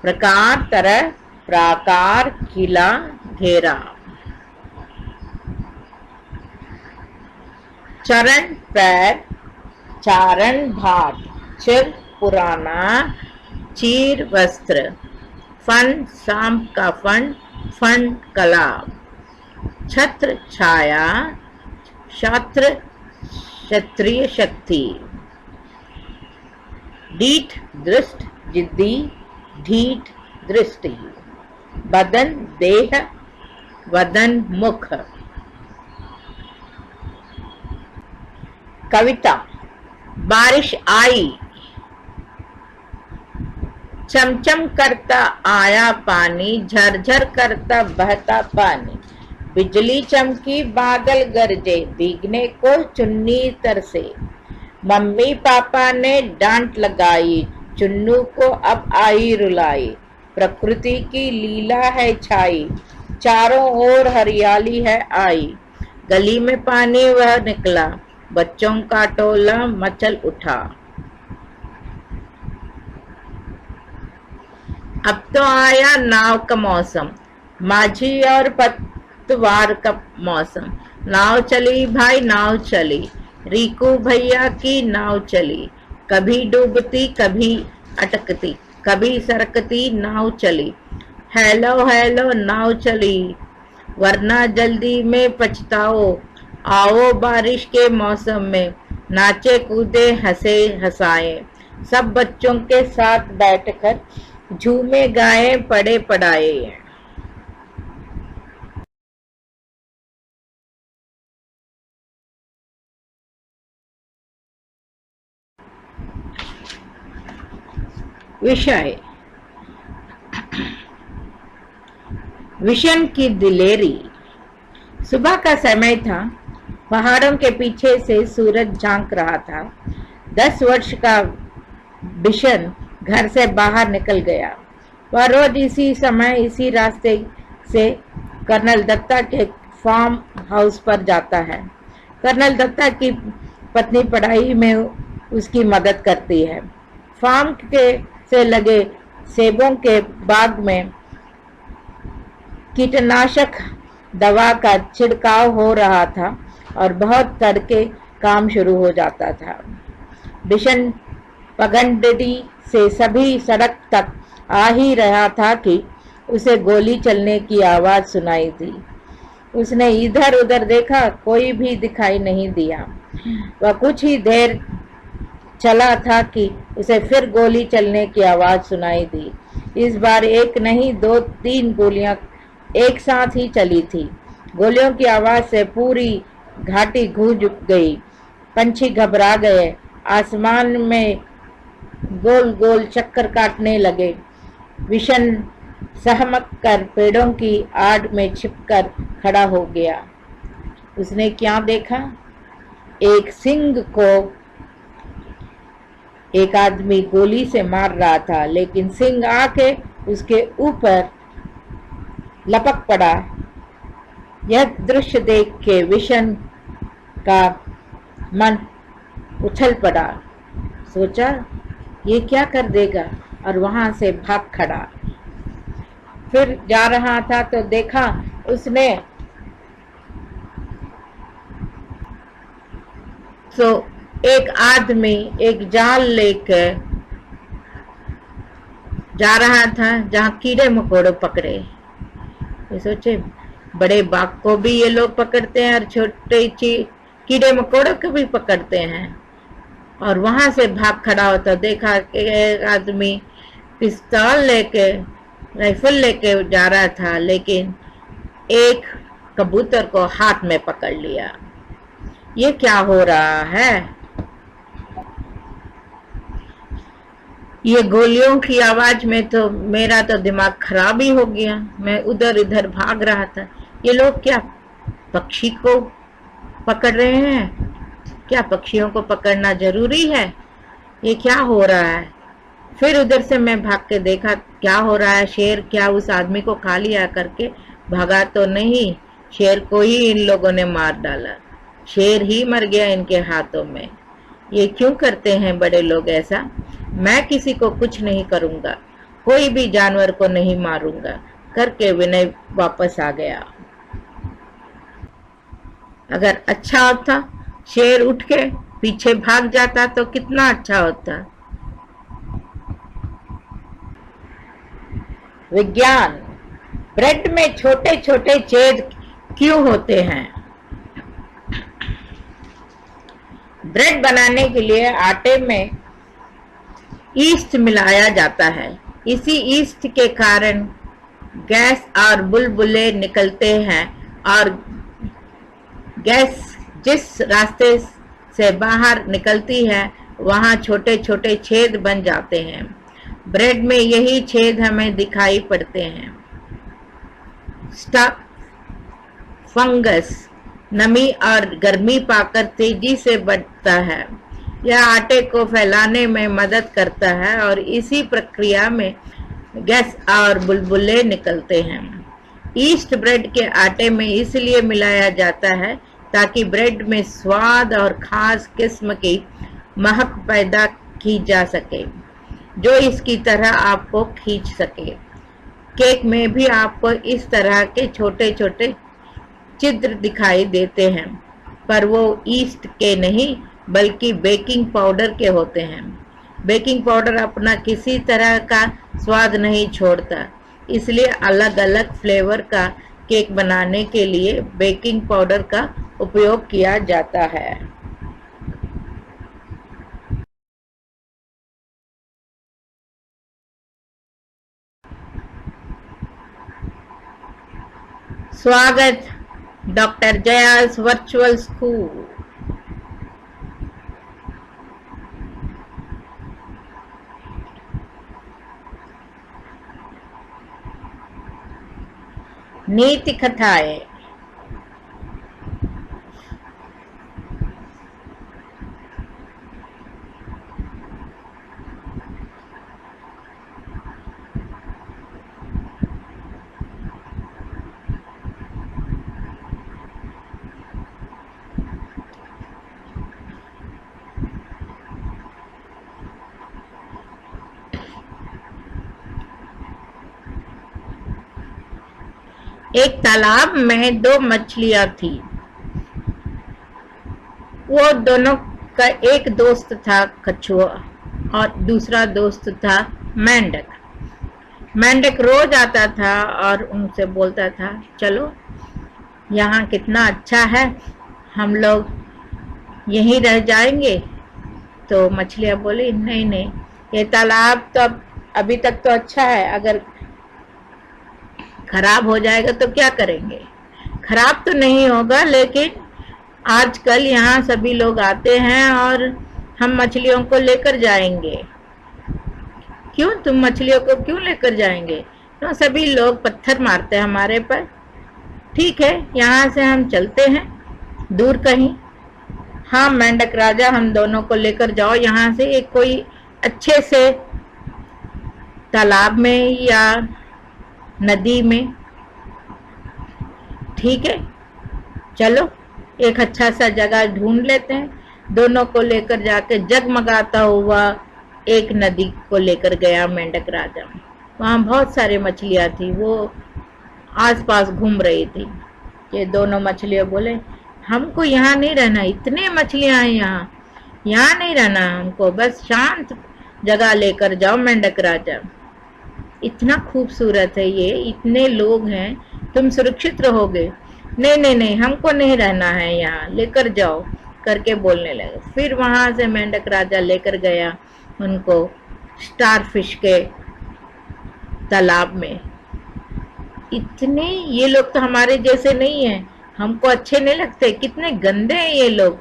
प्रकार, तरह, प्राकार, किला, घेरा, चरण, पैर, चारण, भाट, चिर, पुराना, चीर, वस्त्र, फन, सांप का फन, फन, कला, छत्र, छाया, शास्त्र, क्षत्रिय, शक्ति, डीठ, दृष्ट, जिद्दी, ढीठ, दृष्टि, बदन, देह, वदन, मुख। कविता। बारिश आई, चमचम करता आया पानी, झरझर करता बहता पानी, बिजली चमकी, बादल गरजे, भीगने को चुन्नी तरसे, मम्मी पापा ने डांट लगाई, चुन्नू को अब आई रुलाई, प्रकृति की लीला है छाई, चारों ओर हरियाली है आई, गली में पानी वह निकला, बच्चों का टोला मचल उठा। अब तो आया नाव का मौसम, माझी और पतवार का मौसम, नाव चली भाई नाव चली, रिकू भैया की नाव चली, कभी डूबती कभी अटकती, कभी सरकती नाव चली, हेलो हेलो नाव चली, वरना जल्दी में पछताओ, आओ बारिश के मौसम में, नाचे कूदे हंसे हंसाए, सब बच्चों के साथ बैठकर झूमे गाए पढ़े पढ़ाए। विषय। विशन की दिलेरी। सुबह का समय था, पहाड़ों के पीछे से सूरज झांक रहा था। 10 वर्ष का बिशन घर से बाहर निकल गया। वह रोज इसी समय इसी रास्ते से कर्नल दत्ता के फार्म हाउस पर जाता है। कर्नल दत्ता की पत्नी पढ़ाई में उसकी मदद करती है। फार्म के से लगे सेबों के बाग में कीटनाशक दवा का छिड़काव हो रहा था और बहुत तड़के काम शुरू हो जाता था। बिशन पगडंडी से सभी सड़क तक आ ही रहा था कि उसे गोली चलने की आवाज सुनाई दी। उसने इधर उधर देखा, कोई भी दिखाई नहीं दिया। वह कुछ ही देर चला था कि उसे फिर गोली चलने की आवाज सुनाई दी। इस बार एक नहीं 2-3 गोलियां एक साथ ही चली थी। गोलियों की आवाज से पूरी घाटी गूंज गई। पंछी घबरा गए, आसमान में गोल गोल चक्कर काटने लगे। विशन सहमक कर पेड़ों की आड़ में छिपकर खड़ा हो गया। उसने क्या देखा? एक सिंह को एक आदमी गोली से मार रहा था, लेकिन सिंह आके उसके ऊपर लपक पड़ा। यह दृश्य देख के विषण का मन उछल पड़ा। सोचा ये क्या कर देगा, और वहां से भाग खड़ा। फिर जा रहा था तो देखा उसने तो एक आदमी एक जाल लेकर जा रहा था जहां कीड़े मकोड़े पकड़े। तो सोचे बड़े बाघ को भी ये लोग पकड़ते हैं और छोटे कीड़े मकोड़ों को भी पकड़ते हैं। और वहां से भाग खड़ा होता देखा कि एक आदमी पिस्तौल लेके राइफल लेके जा रहा था, लेकिन एक कबूतर को हाथ में पकड़ लिया। ये क्या हो रहा है? ये गोलियों की आवाज में तो मेरा तो दिमाग खराब ही हो गया। मैं उधर इधर भाग रहा था। ये लोग क्या पक्षी को पकड़ रहे हैं? क्या पक्षियों को पकड़ना जरूरी है? ये क्या हो रहा है? फिर उधर से मैं भाग के देखा क्या हो रहा है। शेर क्या उस आदमी को खा लिया करके भागा तो नहीं, शेर को ही इन लोगों ने मार डाला। शेर ही मर गया इनके हाथों में। ये क्यों करते हैं बड़े लोग ऐसा? मैं किसी को कुछ नहीं करूंगा, कोई भी जानवर को नहीं मारूंगा करके विनय वापस आ गया। अगर अच्छा होता शेर उठ के पीछे भाग जाता तो कितना अच्छा होता। विज्ञान, ब्रेड में छोटे छोटे छेद क्यों होते हैं? ब्रेड बनाने के लिए आटे में ईस्ट मिलाया जाता है। इसी ईस्ट के कारण गैस और बुलबुले निकलते हैं और गैस जिस रास्ते से बाहर निकलती है वहां छोटे छोटे छेद बन जाते हैं। ब्रेड में यही छेद हमें दिखाई पड़ते हैं। स्टफ फंगस नमी और गर्मी पाकर तेजी से बढ़ता है। यह आटे को फैलाने में मदद करता है और इसी प्रक्रिया में गैस और बुलबुले निकलते हैं। ईस्ट ब्रेड के आटे में इसलिए मिलाया जाता है ताकि ब्रेड में स्वाद और खास किस्म की महक पैदा की जा सके जो इसकी तरह आपको खींच सके। केक में भी आपको इस तरह के छोटे छोटे छिद्र दिखाई देते हैं, पर वो ईस्ट के नहीं बल्कि बेकिंग पाउडर के होते हैं। बेकिंग पाउडर अपना किसी तरह का स्वाद नहीं छोड़ता, इसलिए अलग अलग फ्लेवर का केक बनाने के लिए बेकिंग पाउडर का उपयोग किया जाता है। स्वागत डॉक्टर जयास वर्चुअल स्कूल। नीति कथाएं। एक तालाब में दो मछलियां थी। वो दोनों का एक दोस्त था कछुआ और दूसरा दोस्त था मेंढक। मेंढक रोज आता था और उनसे बोलता था, चलो यहाँ कितना अच्छा है, हम लोग यहीं रह जाएंगे। तो मछलियां बोली, नहीं नहीं, ये तालाब तो अभी तक तो अच्छा है, अगर खराब हो जाएगा तो क्या करेंगे? खराब तो नहीं होगा, लेकिन आजकल यहाँ सभी लोग आते हैं और हम मछलियों को लेकर जाएंगे। क्यों? तुम मछलियों को क्यों लेकर जाएंगे? तो सभी लोग पत्थर मारते हैं हमारे पर। ठीक है, यहाँ से हम चलते हैं दूर कहीं। हाँ मेंढक राजा, हम दोनों को लेकर जाओ यहाँ से, एक कोई अच्छे से तालाब में या नदी में ठीक है, चलो एक अच्छा सा जगह ढूंढ लेते हैं। दोनों को लेकर जाके जगमगाता हुआ एक नदी को लेकर गया मेंढक राजा। वहां बहुत सारी मछलियां थी, वो आसपास घूम रही थी। ये दोनों मछलियां बोले, हमको यहाँ नहीं रहना, इतने मछलियां हैं यहाँ नहीं रहना हमको, बस शांत जगह लेकर जाओ मेंढक राजा। इतना खूबसूरत है ये, इतने लोग हैं, तुम सुरक्षित रहोगे। नहीं नहीं नहीं, हमको नहीं रहना है यहाँ, लेकर जाओ करके बोलने लगे। फिर वहां से मेंढक राजा लेकर गया उनको स्टारफिश के तालाब में। इतने, ये लोग तो हमारे जैसे नहीं है, हमको अच्छे नहीं लगते, कितने गंदे हैं ये लोग।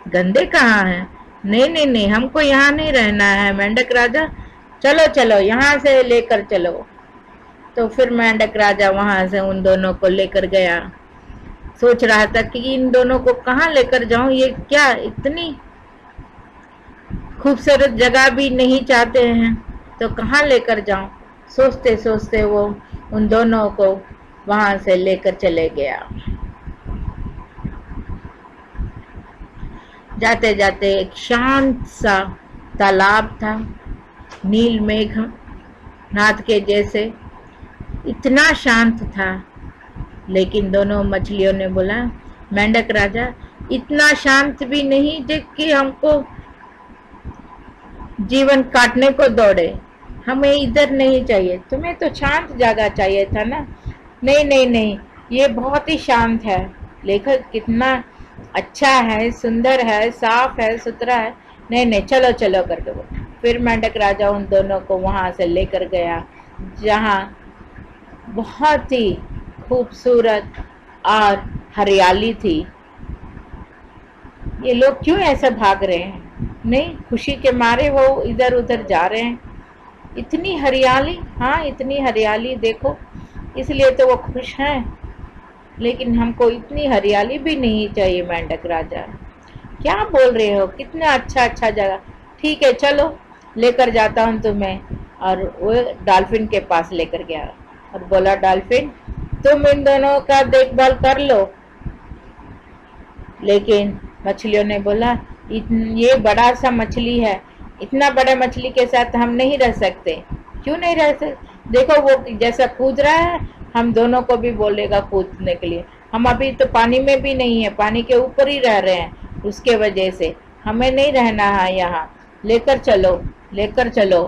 गंदे कहाँ हैं? नहीं नहीं नहीं, हमको यहाँ नहीं रहना है मेंढक राजा, चलो चलो यहाँ से लेकर चलो। तो फिर मेंढक राजा वहां से उन दोनों को लेकर गया। सोच रहा था कि इन दोनों को कहाँ लेकर जाऊं, ये क्या इतनी खूबसूरत जगह भी नहीं चाहते हैं तो कहाँ लेकर जाऊं। सोचते सोचते वो उन दोनों को वहां से लेकर चले गया। जाते जाते एक शांत सा तालाब था, नील मेघ नाथ के जैसे, इतना शांत था। लेकिन दोनों मछलियों ने बोला, मेंढक राजा इतना शांत भी नहीं कि हमको जीवन काटने को दौड़े, हमें इधर नहीं चाहिए, तुम्हें तो शांत जगह चाहिए था ना। नहीं नहीं नहीं, ये बहुत ही शांत है, लेखक कितना अच्छा है, सुंदर है, साफ है, सुथरा है। नहीं नहीं, चलो चलो करके बोल। फिर मेंढक राजा उन दोनों को वहां से लेकर गया जहां बहुत ही खूबसूरत और हरियाली थी। ये लोग क्यों ऐसे भाग रहे हैं? नहीं, खुशी के मारे वो इधर उधर जा रहे हैं। इतनी हरियाली, हाँ इतनी हरियाली देखो, इसलिए तो वो खुश हैं। लेकिन हमको इतनी हरियाली भी नहीं चाहिए मेंढक राजा। क्या बोल रहे हो, कितना अच्छा अच्छा जगह। ठीक है चलो, लेकर जाता हूँ तुम्हें। और वो डॉल्फिन के पास लेकर गया और बोला, डॉल्फिन तुम इन दोनों का देखभाल कर लो। लेकिन मछलियों ने बोला, ये बड़ा सा मछली है, इतना बड़ा मछली के साथ हम नहीं रह सकते। क्यों नहीं रह सकते? देखो वो जैसा कूद रहा है, हम दोनों को भी बोलेगा कूदने के लिए। हम अभी तो पानी में भी नहीं है, पानी के ऊपर ही रह रहे हैं, उसके वजह से हमें नहीं रहना है यहाँ, लेकर चलो लेकर चलो।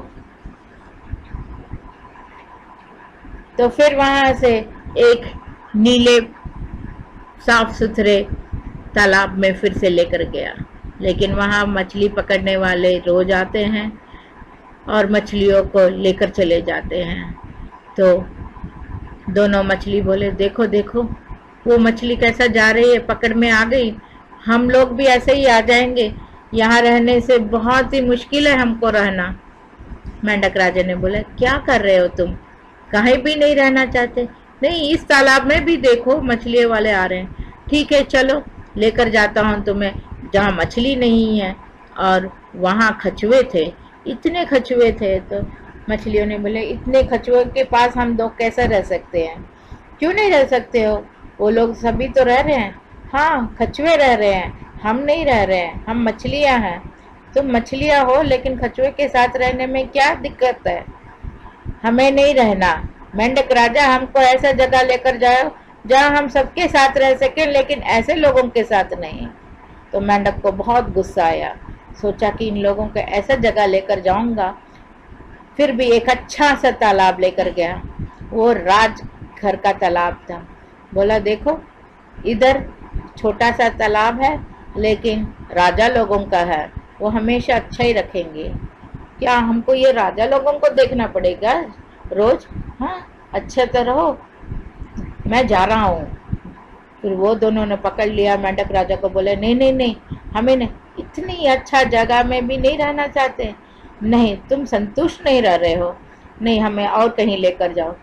तो फिर वहां से एक नीले साफ सुथरे तालाब में फिर से लेकर गया। लेकिन वहां मछली पकड़ने वाले रोज आते हैं और मछलियों को लेकर चले जाते हैं। तो दोनों मछली बोले, देखो देखो वो मछली कैसा जा रही है, पकड़ में आ गई, हम लोग भी ऐसे ही आ जाएंगे, यहाँ रहने से बहुत ही मुश्किल है हमको रहना। मेंढक राजा ने बोला, क्या कर रहे हो तुम, कहीं भी नहीं रहना चाहते? नहीं, इस तालाब में भी देखो मछली वाले आ रहे हैं। ठीक है चलो, लेकर जाता हूँ तुम्हें जहाँ मछली नहीं है। और वहाँ कछुए थे, इतने कछुए थे। तो मछलियों ने बोले, इतने कछुओं के पास हम लोग कैसे रह सकते हैं? क्यों नहीं रह सकते हो, वो लोग सभी तो रह रहे हैं। हाँ, कछुए रह रहे हैं, हम नहीं रह रहे हैं, हम मछलियाँ हैं। तुम मछलियाँ हो, लेकिन कछुए के साथ रहने में क्या दिक्कत है? हमें नहीं रहना। मेंढक राजा हमको ऐसा जगह लेकर जाओ जहाँ हम सबके साथ रह सके, लेकिन ऐसे लोगों के साथ नहीं। तो मेंढक को बहुत गुस्सा आया, सोचा कि इन लोगों को ऐसा जगह लेकर जाऊंगा। फिर भी एक अच्छा सा तालाब लेकर गया, वो राज घर का तालाब था। बोला, देखो इधर छोटा सा तालाब है, लेकिन राजा लोगों का है, वो हमेशा अच्छा ही रखेंगे। क्या हमको ये राजा लोगों को देखना पड़ेगा रोज? हाँ, अच्छा तो रहो, मैं जा रहा हूँ। फिर वो दोनों ने पकड़ लिया मेंढक राजा को, बोले, नहीं नहीं नहीं, हमें नहीं, इतनी अच्छा जगह में भी नहीं रहना चाहते। नहीं, तुम संतुष्ट नहीं रह रहे हो, नहीं हमें और कहीं लेकर जाओ।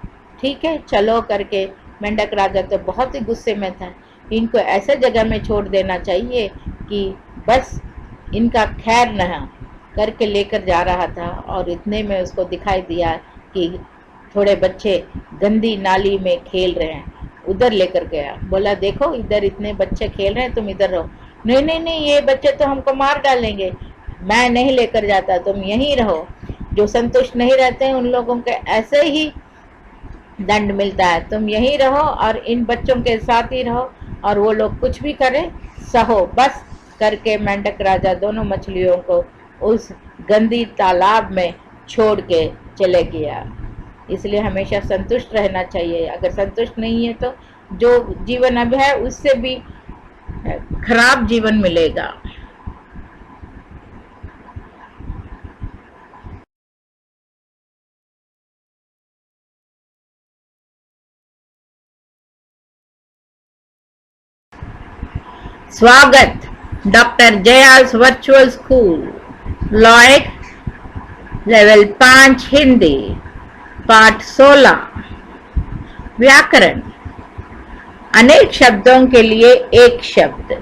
ठीक है चलो करके मेंढक राजा तो बहुत ही गुस्से में था, इनको ऐसे जगह में छोड़ देना चाहिए कि बस इनका खैर न करके लेकर जा रहा था। और इतने में उसको दिखाई दिया कि थोड़े बच्चे गंदी नाली में खेल रहे हैं। उधर लेकर गया, बोला देखो इधर इतने बच्चे खेल रहे हैं, तुम इधर रहो। नहीं नहीं नहीं, ये बच्चे तो हमको मार डालेंगे, मैं नहीं लेकर जाता, तुम यहीं रहो। जो संतुष्ट नहीं रहते हैं उन लोगों के ऐसे ही दंड मिलता है, तुम यहीं रहो और इन बच्चों के साथ ही रहो, और वो लोग कुछ भी करें सहो बस करके मेंढक राजा दोनों मछलियों को उस गंदी तालाब में छोड़ के चले गया। इसलिए हमेशा संतुष्ट रहना चाहिए। अगर संतुष्ट नहीं है तो जो जीवन अब है उससे भी खराब जीवन मिलेगा। स्वागत doctor Jaya's virtual school live level 5 Hindi पाठ 16 व्याकरण। अनेक शब्दों के लिए एक शब्द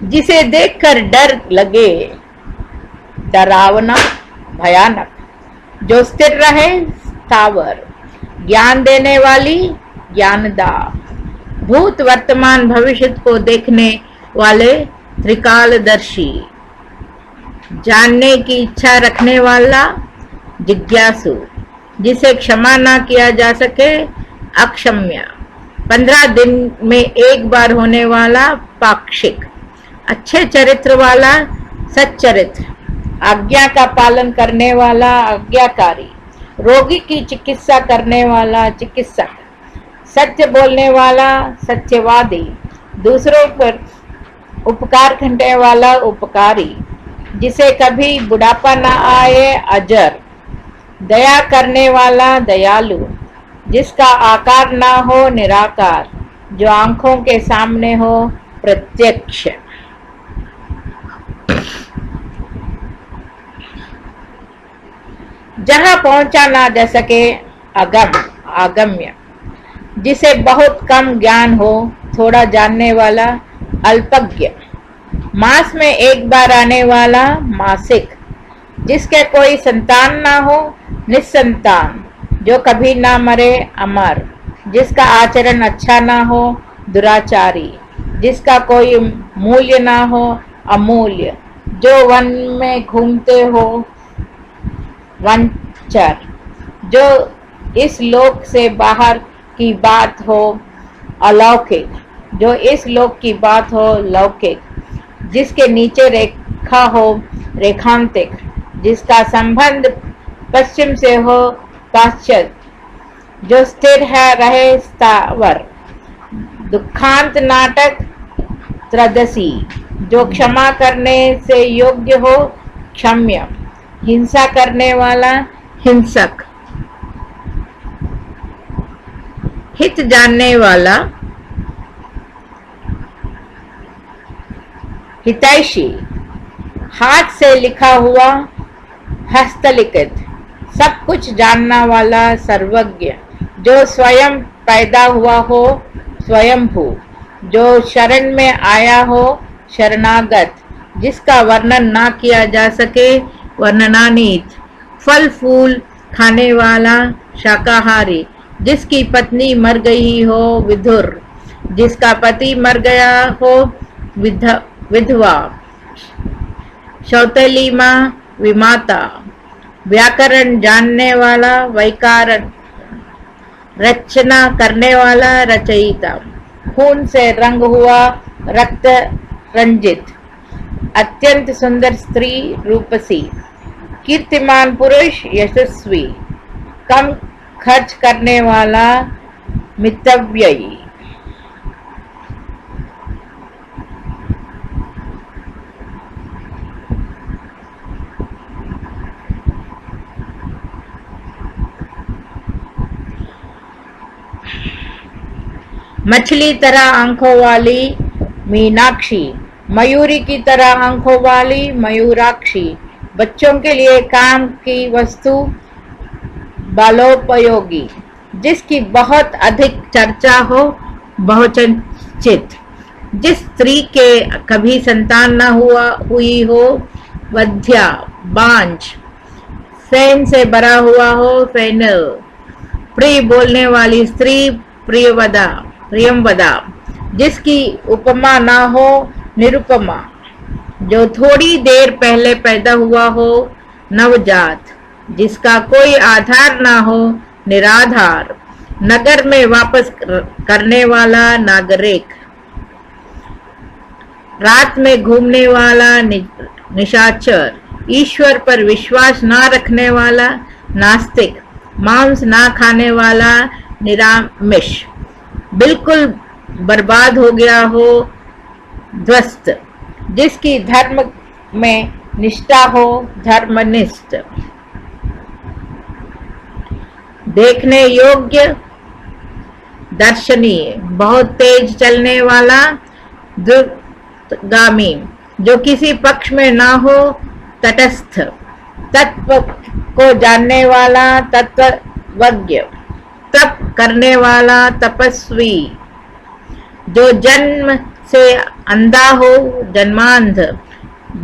जिसे देखकर डर लगे, डरावना, भयानक, जो स्थिर रहे, स्थावर, ज्ञान देने वाली, ज्ञानदा, भूत वर्तमान भविष्य को देखने वाले, त्रिकालदर्शी, जानने की इच्छा रखने वाला, जिज्ञासु, जिसे क्षमा ना किया जा सके, अक्षम्य, 15 दिन में एक बार होने वाला, पाक्षिक, अच्छे चरित्र वाला, सच्चरित्र, आज्ञा का पालन करने वाला, आज्ञाकारी, रोगी की चिकित्सा करने वाला, चिकित्सक, सत्य बोलने वाला, सत्यवादी, दूसरों पर उपकार करने वाला, उपकारी, जिसे कभी बुढ़ापा ना आए, अजर, दया करने वाला, दयालु, जिसका आकार ना हो, निराकार, जो आंखों के सामने हो, प्रत्यक्ष। जहां पहुंचा ना जा सके, अगम, आगम्य, जिसे बहुत कम ज्ञान हो, थोड़ा जानने वाला, अल्पज्ञ, मास में एक बार आने वाला, मासिक, जिसके कोई संतान ना हो, निस्संतान, जो कभी ना मरे, अमर, जिसका आचरण अच्छा ना हो, दुराचारी, जिसका कोई मूल्य ना हो, अमूल्य, जो वन में घूमते हो, वंचर, जो इस लोक से बाहर की बात हो, अलौकिक, जो इस लोक की बात हो, लौकिक, जिसके नीचे रेखा हो, रेखांतिक, जिसका संबंध पश्चिम से हो, पाश्चात्य, जो स्थिर है रहे, स्थावर, दुखांत नाटक, त्रदसी, जो क्षमा करने से योग्य हो, क्षम्य, हिंसा करने वाला, हिंसक, हित जानने वाला, हितैषी, हाथ से लिखा हुआ, हस्तलिखित, सब कुछ जानना वाला, सर्वज्ञ, जो स्वयं पैदा हुआ हो, स्वयंभू, जो शरण में आया हो, शरणागत, जिसका वर्णन ना किया जा सके, वर्णनातीत, फल फूल खाने वाला, शाकाहारी, जिसकी पत्नी मर गई हो, विधुर, जिसका पति मर गया हो, विधवा, शौतेली माँ, विमाता, व्याकरण जानने वाला, वैकारण, रचना करने वाला, रचयिता, खून से रंग हुआ, रक्त रंजित, अत्यंत सुंदर स्त्री, रूपसी, कीर्तिमान पुरुष, यशस्वी, कम खर्च करने वाला, मितव्ययी। मछली तरह आंखों वाली, मीनाक्षी, मयूरी की तरह आंखों वाली, मयूराक्षी, बच्चों के लिए काम की वस्तु, बालोपयोगी, जिसकी बहुत अधिक चर्चा हो, बहुचर्चित, जिस स्त्री के कभी संतान न हुई हो, वध्या, बांझ, फैन से भरा हुआ हो, फैनल, प्रिय बोलने वाली स्त्री प्रियमवदा, जिसकी उपमा ना हो निरुपमा, जो थोड़ी देर पहले पैदा हुआ हो नवजात, जिसका कोई आधार ना हो निराधार, नगर में वापस करने वाला नागरिक, रात में घूमने वाला निशाचर, ईश्वर पर विश्वास ना रखने वाला नास्तिक, मांस ना खाने वाला निरामिष, बिल्कुल बर्बाद हो गया हो ध्वस्त, जिसकी धर्म में निष्ठा हो धर्मनिष्ठ, देखने योग्य दर्शनीय, बहुत तेज चलने वाला द्रुतगामी, जो किसी पक्ष में ना हो तटस्थ, तत्व को जानने वाला तत्वज्ञ, तप करने वाला तपस्वी, जो जन्म से अंधा हो जन्मांध,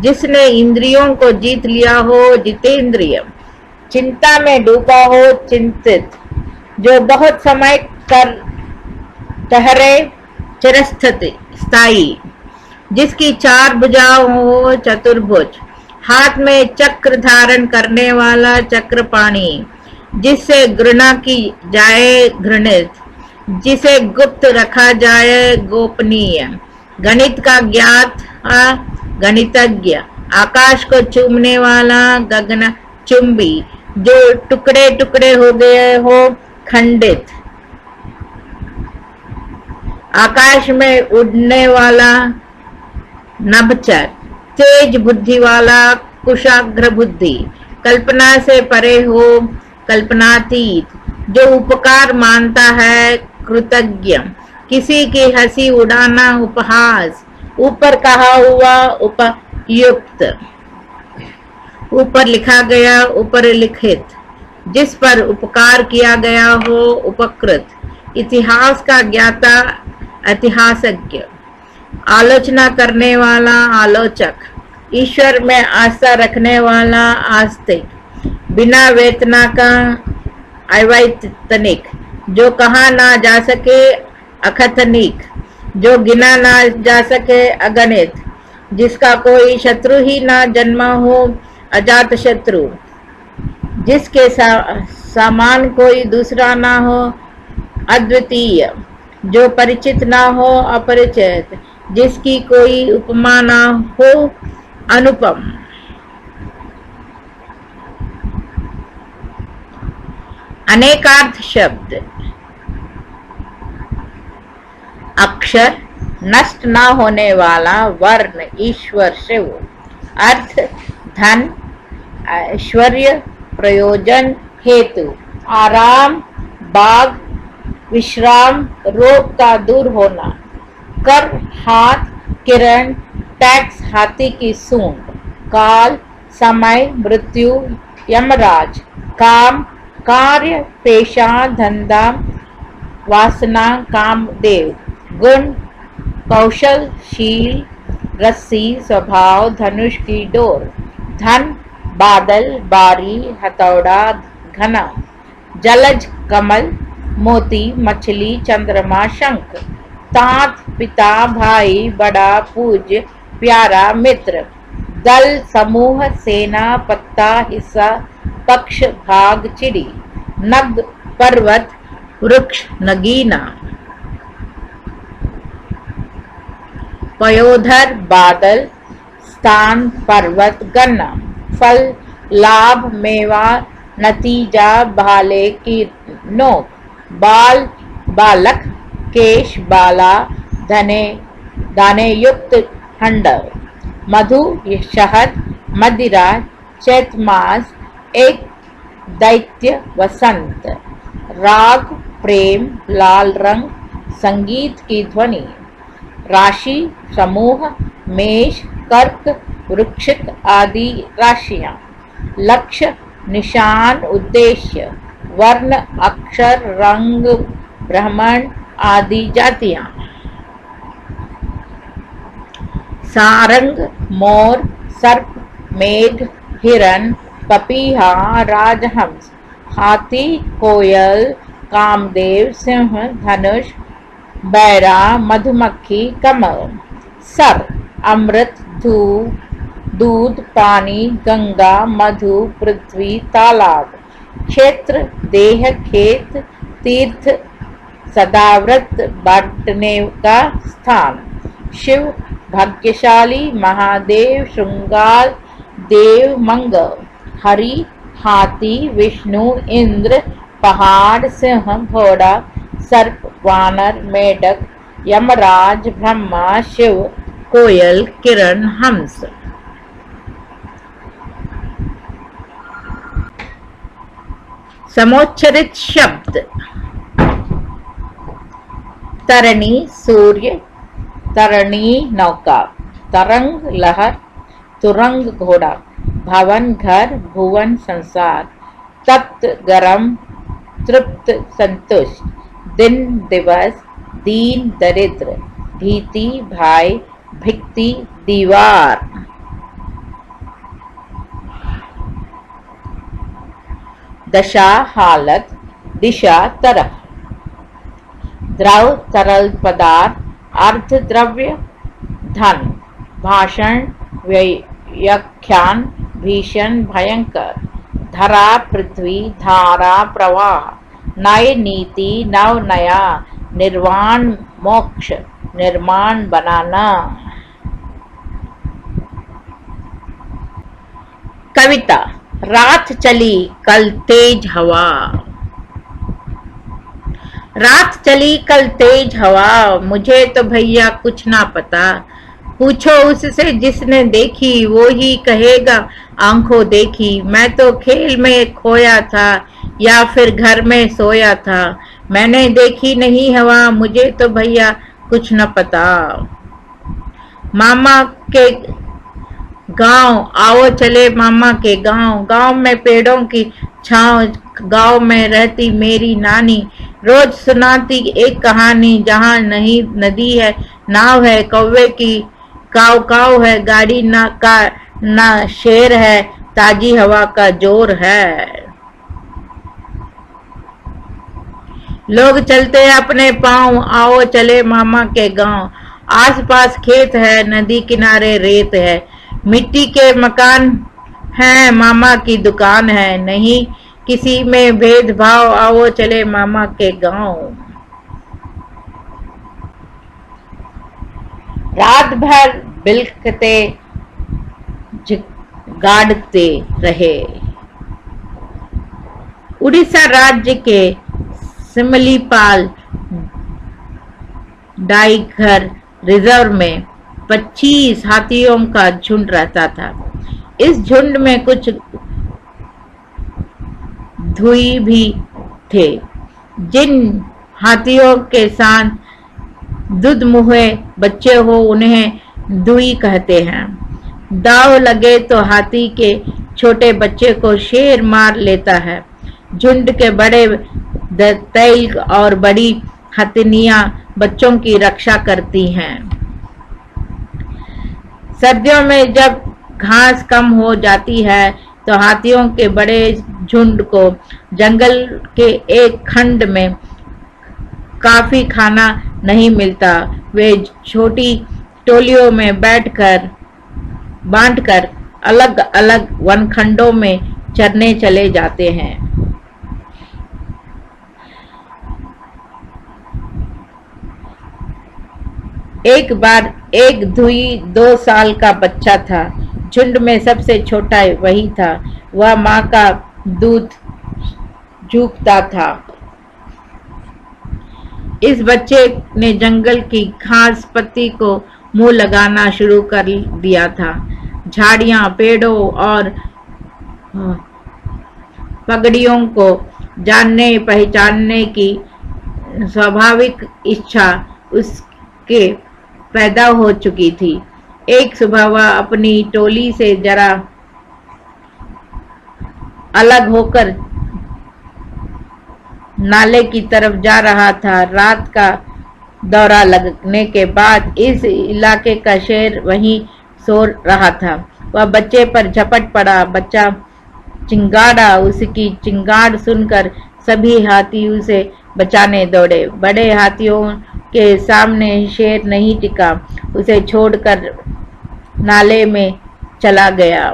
जिसने इंद्रियों को जीत लिया हो जितेंद्रिय, चिंता में डूबा हो चिंतित, जो बहुत समय कर ठहरे चिरस्थायी, जिसकी चार भुजाओं हो चतुर्भुज, हाथ में चक्र धारण करने वाला चक्रपाणी, जिससे घृणा की जाए घृणित, जिसे गुप्त रखा जाए गोपनीय, गणित का ज्ञात गणितज्ञ, आकाश को चूमने वाला गगन चुंबी, जो टुकड़े टुकड़े हो गए हो खंडित, आकाश में उड़ने वाला नभचर, तेज बुद्धि वाला कुशाग्र बुद्धि, कल्पना से परे हो कल्पनातीत, जो उपकार मानता है कृतज्ञ, किसी की हंसी उड़ाना उपहास, ऊपर कहा हुआ उपयुक्त, ऊपर लिखा गया ऊपर लिखित, जिस पर उपकार किया गया हो उपकृत, इतिहास का ज्ञाता ऐतिहासिज्ञ, आलोचना करने वाला आलोचक, ईश्वर में आस्था रखने वाला आस्तिक, बिना वेतना का अवैतनिक, जो कहा ना जा सके अकथनिक, जो गिना ना जा सके अगणित, जिसका कोई शत्रु ही ना जन्मा हो अजात शत्रु, जिसके समान कोई दूसरा ना हो अद्वितीय, जो परिचित ना हो अपरिचित, जिसकी कोई उपमा ना हो अनुपम। अनेकार्थ शब्द, अक्षर, नष्ट ना होने वाला वर्ण ईश्वर शिव, अर्थ धन ऐश्वर्य प्रयोजन हेतु, आराम बाग विश्राम रोग का दूर होना, कर हाथ किरण टैक्स हाथी की सूंड, काल समय मृत्यु यमराज, काम कार्य पेशा धंधा वासना कामदेव, गुण कौशल शील रस्सी स्वभाव धनुष की डोर, धन बादल बारी हथौड़ा घना, जलज कमल मोती मछली चंद्रमा शंख, तात पिता भाई बड़ा पूज्य प्यारा मित्र, दल समूह सेना पत्ता हिस्सा पक्ष भाग चिड़ी, नग पर्वत वृक्ष नगीना, पयोधर बादल स्थान पर्वत गन्ना, फल लाभ मेवा नतीजा भाले की नोक, बाल बालक केश बाला धने दाने युक्त हंडर, मधु शहद मदिरा चैत मास एक दैत्य वसंत, राग प्रेम लाल रंग संगीत की ध्वनि, राशि समूह मेष कर्क वृक्षिक आदि राशियां, लक्ष्य निशान उद्देश्य, वर्ण अक्षर रंग ब्राह्मण आदि जातियां, सारंग मोर सर्प मेघ हिरण पपीहा राजहंस, हाथी कोयल कामदेव सिंह धनुष, बैरा मधुमक्खी कमल, सर अमृत दूध पानी गंगा मधु पृथ्वी तालाब, क्षेत्र देह खेत तीर्थ सदाव्रत बांटने का स्थान, शिव भाग्यशाली महादेव श्रृंगार देव मंगल, हरि हाथी विष्णु इंद्र पहाड़ सिंह घोड़ा सर्प वानर मेढक यमराज ब्रह्मा शिव कोयल किरण हंस। समोच्चरित शब्द तरणी सूर्य, तरणी नौका, तरंग लहर, तुरंग घोड़ा, भवन घर भुवन संसार, तप्त गरम तृप्त संतुष्ट, दिन दिवस दीन दरिद्र, भीति भाई भिक्ति दीवार। दशा हालत, दिशा तरफ, द्रव तरल पदार्थ, अर्थ द्रव्य, धन, भाषण व्याख्यान, भीषण भयंकर, धरा पृथ्वी, धारा प्रवाह, नय नीति नव नया, निर्वाण मोक्ष, निर्माण बनाना। कविता। रात चली कल तेज हवा, रात चली कल तेज हवा, मुझे तो भैया कुछ ना पता, पूछो उससे जिसने देखी वो ही कहेगा आंखों देखी, मैं तो खेल में खोया था या फिर घर में सोया था, मैंने देखी नहीं हवा, मुझे तो भैया कुछ न पता। मामा के गांव आओ चले मामा के गांव, गांव में पेड़ों की छांव, गांव में रहती मेरी नानी, रोज सुनाती एक कहानी, जहां नहीं नदी है नाव है, कौवे की काव काव है, गाड़ी ना शेर है, ताजी हवा का जोर है। लोग चलते अपने पांव, आओ चले मामा के गांव, आसपास खेत है नदी किनारे रेत है, मिट्टी के मकान हैं मामा की दुकान है, नहीं किसी में भेदभाव, आओ चले मामा के गांव। रात भर बिलखते गाड़ते रहे। उड़ीसा राज्य के सिमलीपाल डाइघर रिजर्व में 25 हाथियों का झुंड रहता था। इस झुंड में कुछ धुई भी थे। जिन हाथियों के साथ दूध मुहे बच्चे हो उन्हें दुई कहते हैं। दाव लगे तो हाथी के छोटे बच्चे को शेर मार लेता है। झुंड के बड़े दैत्य और बड़ी हथिनियां बच्चों की रक्षा करती हैं। सर्दियों में जब घास कम हो जाती है तो हाथियों के बड़े झुंड को जंगल के एक खंड में काफी खाना नहीं मिलता। वे छोटी टोलियों में बांटकर अलग अलग वनखंडों में चरने चले जाते हैं। एक बार एक धुई 2 साल का बच्चा था। झुंड में सबसे छोटा वही था। वह माँ का दूध चूसता था। इस बच्चे ने जंगल की घास पत्ती को मुंह लगाना शुरू कर दिया था। झाड़ियां, पेड़ों और पगड़ियों को जानने पहचानने की स्वाभाविक इच्छा उसके पैदा हो चुकी थी। एक सुबह वह अपनी टोली से जरा अलग होकर नाले की तरफ जा रहा था। रात का दौरा लगने के बाद इस इलाके का शेर वहीं सो रहा था। वह बच्चे पर झपट पड़ा। बच्चा चिंगाड़ा। उसकी चिंगाड़ सुनकर सभी हाथी उसे बचाने दौड़े। बड़े हाथियों के सामने शेर नहीं टिका, उसे छोड़कर नाले में चला गया।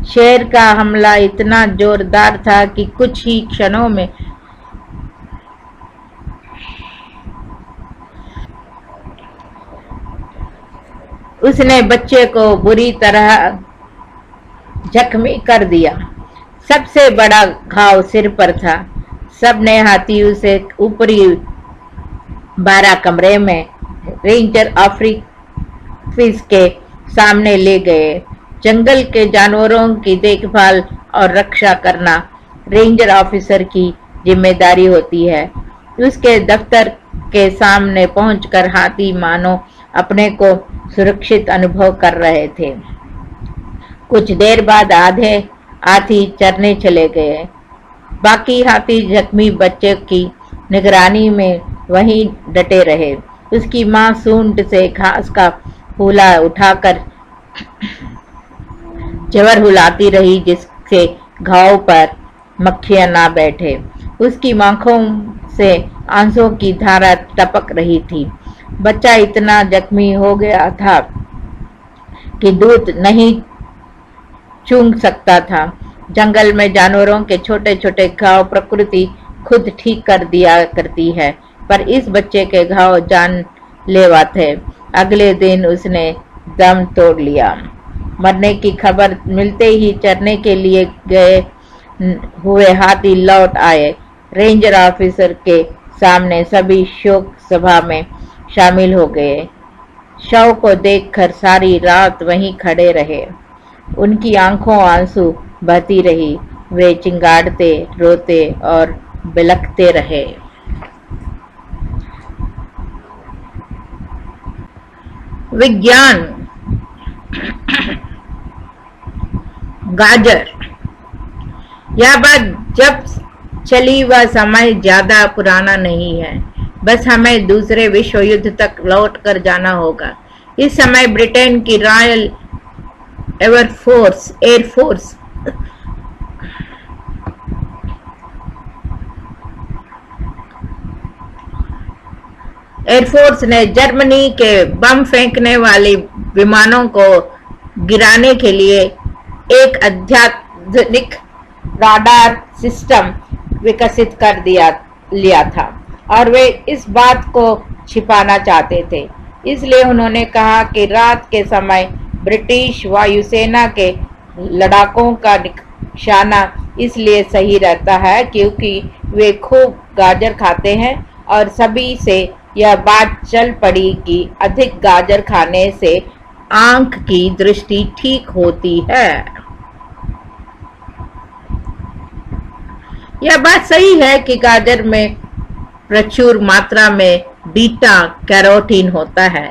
शेर का हमला इतना जोरदार था कि कुछ ही क्षणों में उसने बच्चे को बुरी तरह जख्मी कर दिया। सबसे बड़ा घाव सिर पर था। सबने हाथी उसे ऊपरी 12 कमरे में रेंजर ऑफिस के सामने ले गए। जंगल के जानवरों की देखभाल और रक्षा करना रेंजर ऑफिसर की जिम्मेदारी होती है। उसके दफ्तर के सामने पहुंचकर हाथी मानो अपने को सुरक्षित अनुभव कर रहे थे। कुछ देर बाद आधे हाथी चरने चले गए। बाकी हाथी जख्मी बच्चे की निगरानी में वहीं डटे रहे। उसकी माँ सूंड से घास का फूला उठाकर जबर हिलाती रही जिससे घाव पर मक्खियां ना बैठे। उसकी आंखों से आंसू की धारा टपक रही थी। बच्चा इतना जख्मी हो गया था कि दूध नहीं चूम सकता था। जंगल में जानवरों के छोटे छोटे घाव प्रकृति खुद ठीक कर दिया करती है, पर इस बच्चे के घाव जानलेवा थे। अगले दिन उसने दम तोड़ लिया। मरने की खबर मिलते ही चरने के लिए गए हुए हाथी लौट आए। रेंजर ऑफिसर के सामने सभी शोक सभा में शामिल हो गए। शव को देखकर सारी रात वहीं खड़े रहे। उनकी आंखों आंसू बहती रही। वे चिंगाड़ते, रोते और बिलखते रहे। विज्ञान। गाजर। यह बात जब चली वह समय ज्यादा पुराना नहीं है। बस हमें दूसरे विश्व युद्ध तक लौट कर जाना होगा। इस समय ब्रिटेन की रॉयल एयरफोर्स ने जर्मनी के बम फेंकने वाले विमानों को गिराने के लिए एक अत्याधुनिक राडार सिस्टम विकसित कर लिया था और वे इस बात को छिपाना चाहते थे। इसलिए उन्होंने कहा कि रात के समय ब्रिटिश वायुसेना के लड़ाकों का निशाना इसलिए सही रहता है क्योंकि वे खूब गाजर खाते हैं और सभी से यह बात चल पड़ी कि अधिक गाजर खाने से आंख की दृष्टि ठीक होती है। यह बात सही है कि गाजर में प्रचुर मात्रा में बीटा कैरोटीन होता है।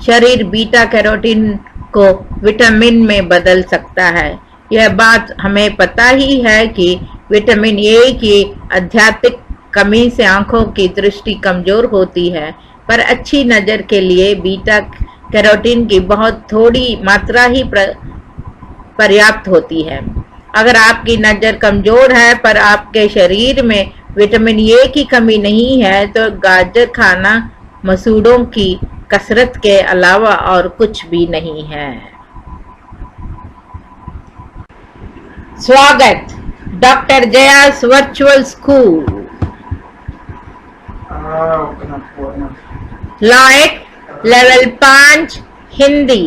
शरीर बीटा कैरोटीन को विटामिन में बदल सकता है। यह बात हमें पता ही है कि विटामिन ए की अत्यधिक कमी से आंखों की दृष्टि कमजोर होती है, पर अच्छी नजर के लिए बीटा कैरोटीन की बहुत थोड़ी मात्रा ही पर्याप्त होती है। अगर आपकी नजर कमजोर है पर आपके शरीर में विटामिन ए की कमी नहीं है तो गाजर खाना मसूड़ों की कसरत के अलावा और कुछ भी नहीं है। स्वागत doctor Jaya's virtual school. Live level 5 Hindi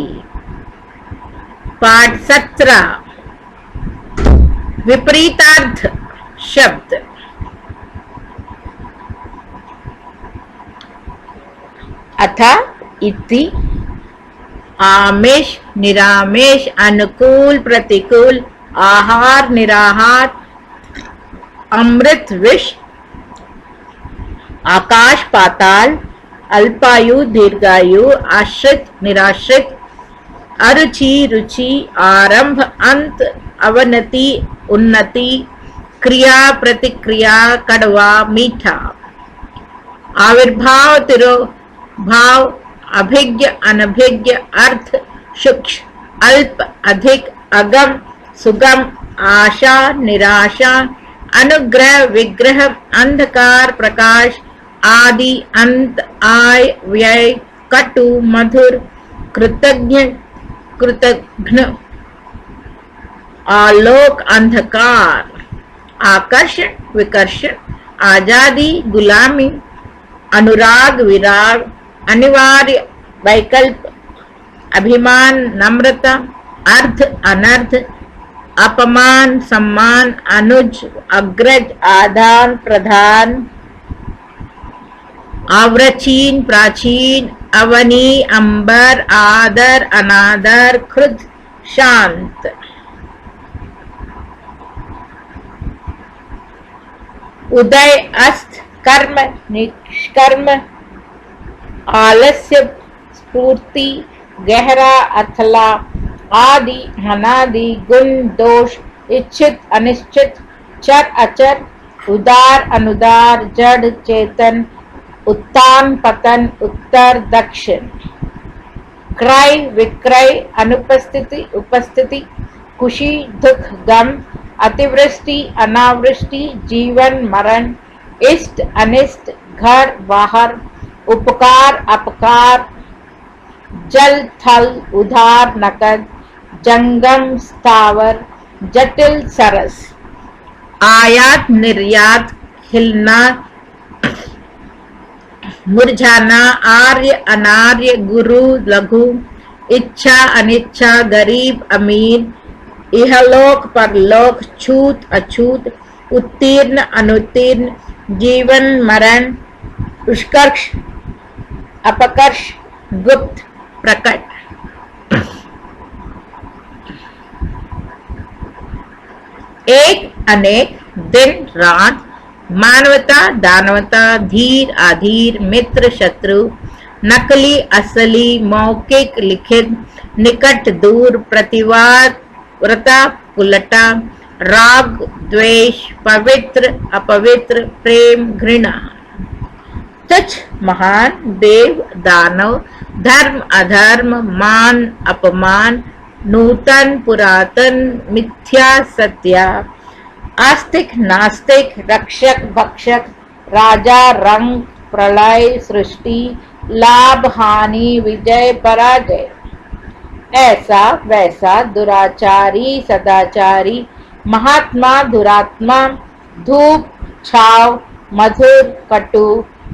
पाठ 17 विपरीतार्थ शब्द। अथ इति आमिष निरामिष अनुकूल प्रतिकूल आहार निराहार अमृत विष आकाश पाताल अल्पायु दीर्घायु आश्रित निराश्रित अरुचि रुचि आरंभ अंत अवनति उन्नति क्रिया प्रतिक्रिया कड़वा मीठा आविर्भाव तिरोभाव अभिज्ञ अनभिज्ञ अर्थ सूक्ष्म अल्प अधिक अगम सुगम आशा निराशा अनुग्रह विग्रह अंधकार प्रकाश आदि अंत आय व्यय कटु मधुर कृतज्ञ कृतघ्न आलोक अंधकार आकर्षण विकर्षण आजादी गुलामी अनुराग विराग अनिवार्य वैकल्प अभिमान नम्रता अर्ध अनर्थ अपमान सम्मान अनुज अग्रज आदान प्रधान आव्रचीन प्राचीन अवनी अंबर आदर अनादर क्रुद्ध शांत उदय अस्त कर्म निष्कर्म आलस्य स्फूर्ति गहरा अथला आदि अनादि गुण दोष इच्छित अनिश्चित चर अचर उदार अनुदार जड़ चेतन उत्तान पतन उत्तर दक्षिण क्रय विक्रय अनुपस्थिति उपस्थिति खुशी दुख गम अतिवृष्टि अनावृष्टि जीवन मरण इष्ट अनिष्ट घर बाहर उपकार अपकार जल थल उधार नकद जंगम स्थावर जटिल सरस आयात निर्यात खिलना मुरझाना आर्य अनार्य गुरु लघु इच्छा अनिच्छा गरीब अमीर इहलोक परलोक छूत अछूत उत्तीर्ण अनुत्तीर्ण जीवन मरण उत्कर्ष अपकर्ष गुप्त प्रकट एक अनेक दिन रात मानवता दानवता धीर आधीर मित्र शत्रु नकली असली मौखिक लिखित निकट दूर प्रतिवाद व्रता पुलटा राग द्वेष पवित्र अपवित्र प्रेम घृणा तुच्छ महान देव दानव धर्म अधर्म मान अपमान नूतन पुरातन मिथ्या सत्या आस्तिक नास्तिक रक्षक भक्षक राजा रंग प्रलय सृष्टि लाभ हानि विजय पराजय ऐसा वैसा दुराचारी सदाचारी महात्मा दुरात्मा धूप छाव मधुर कटु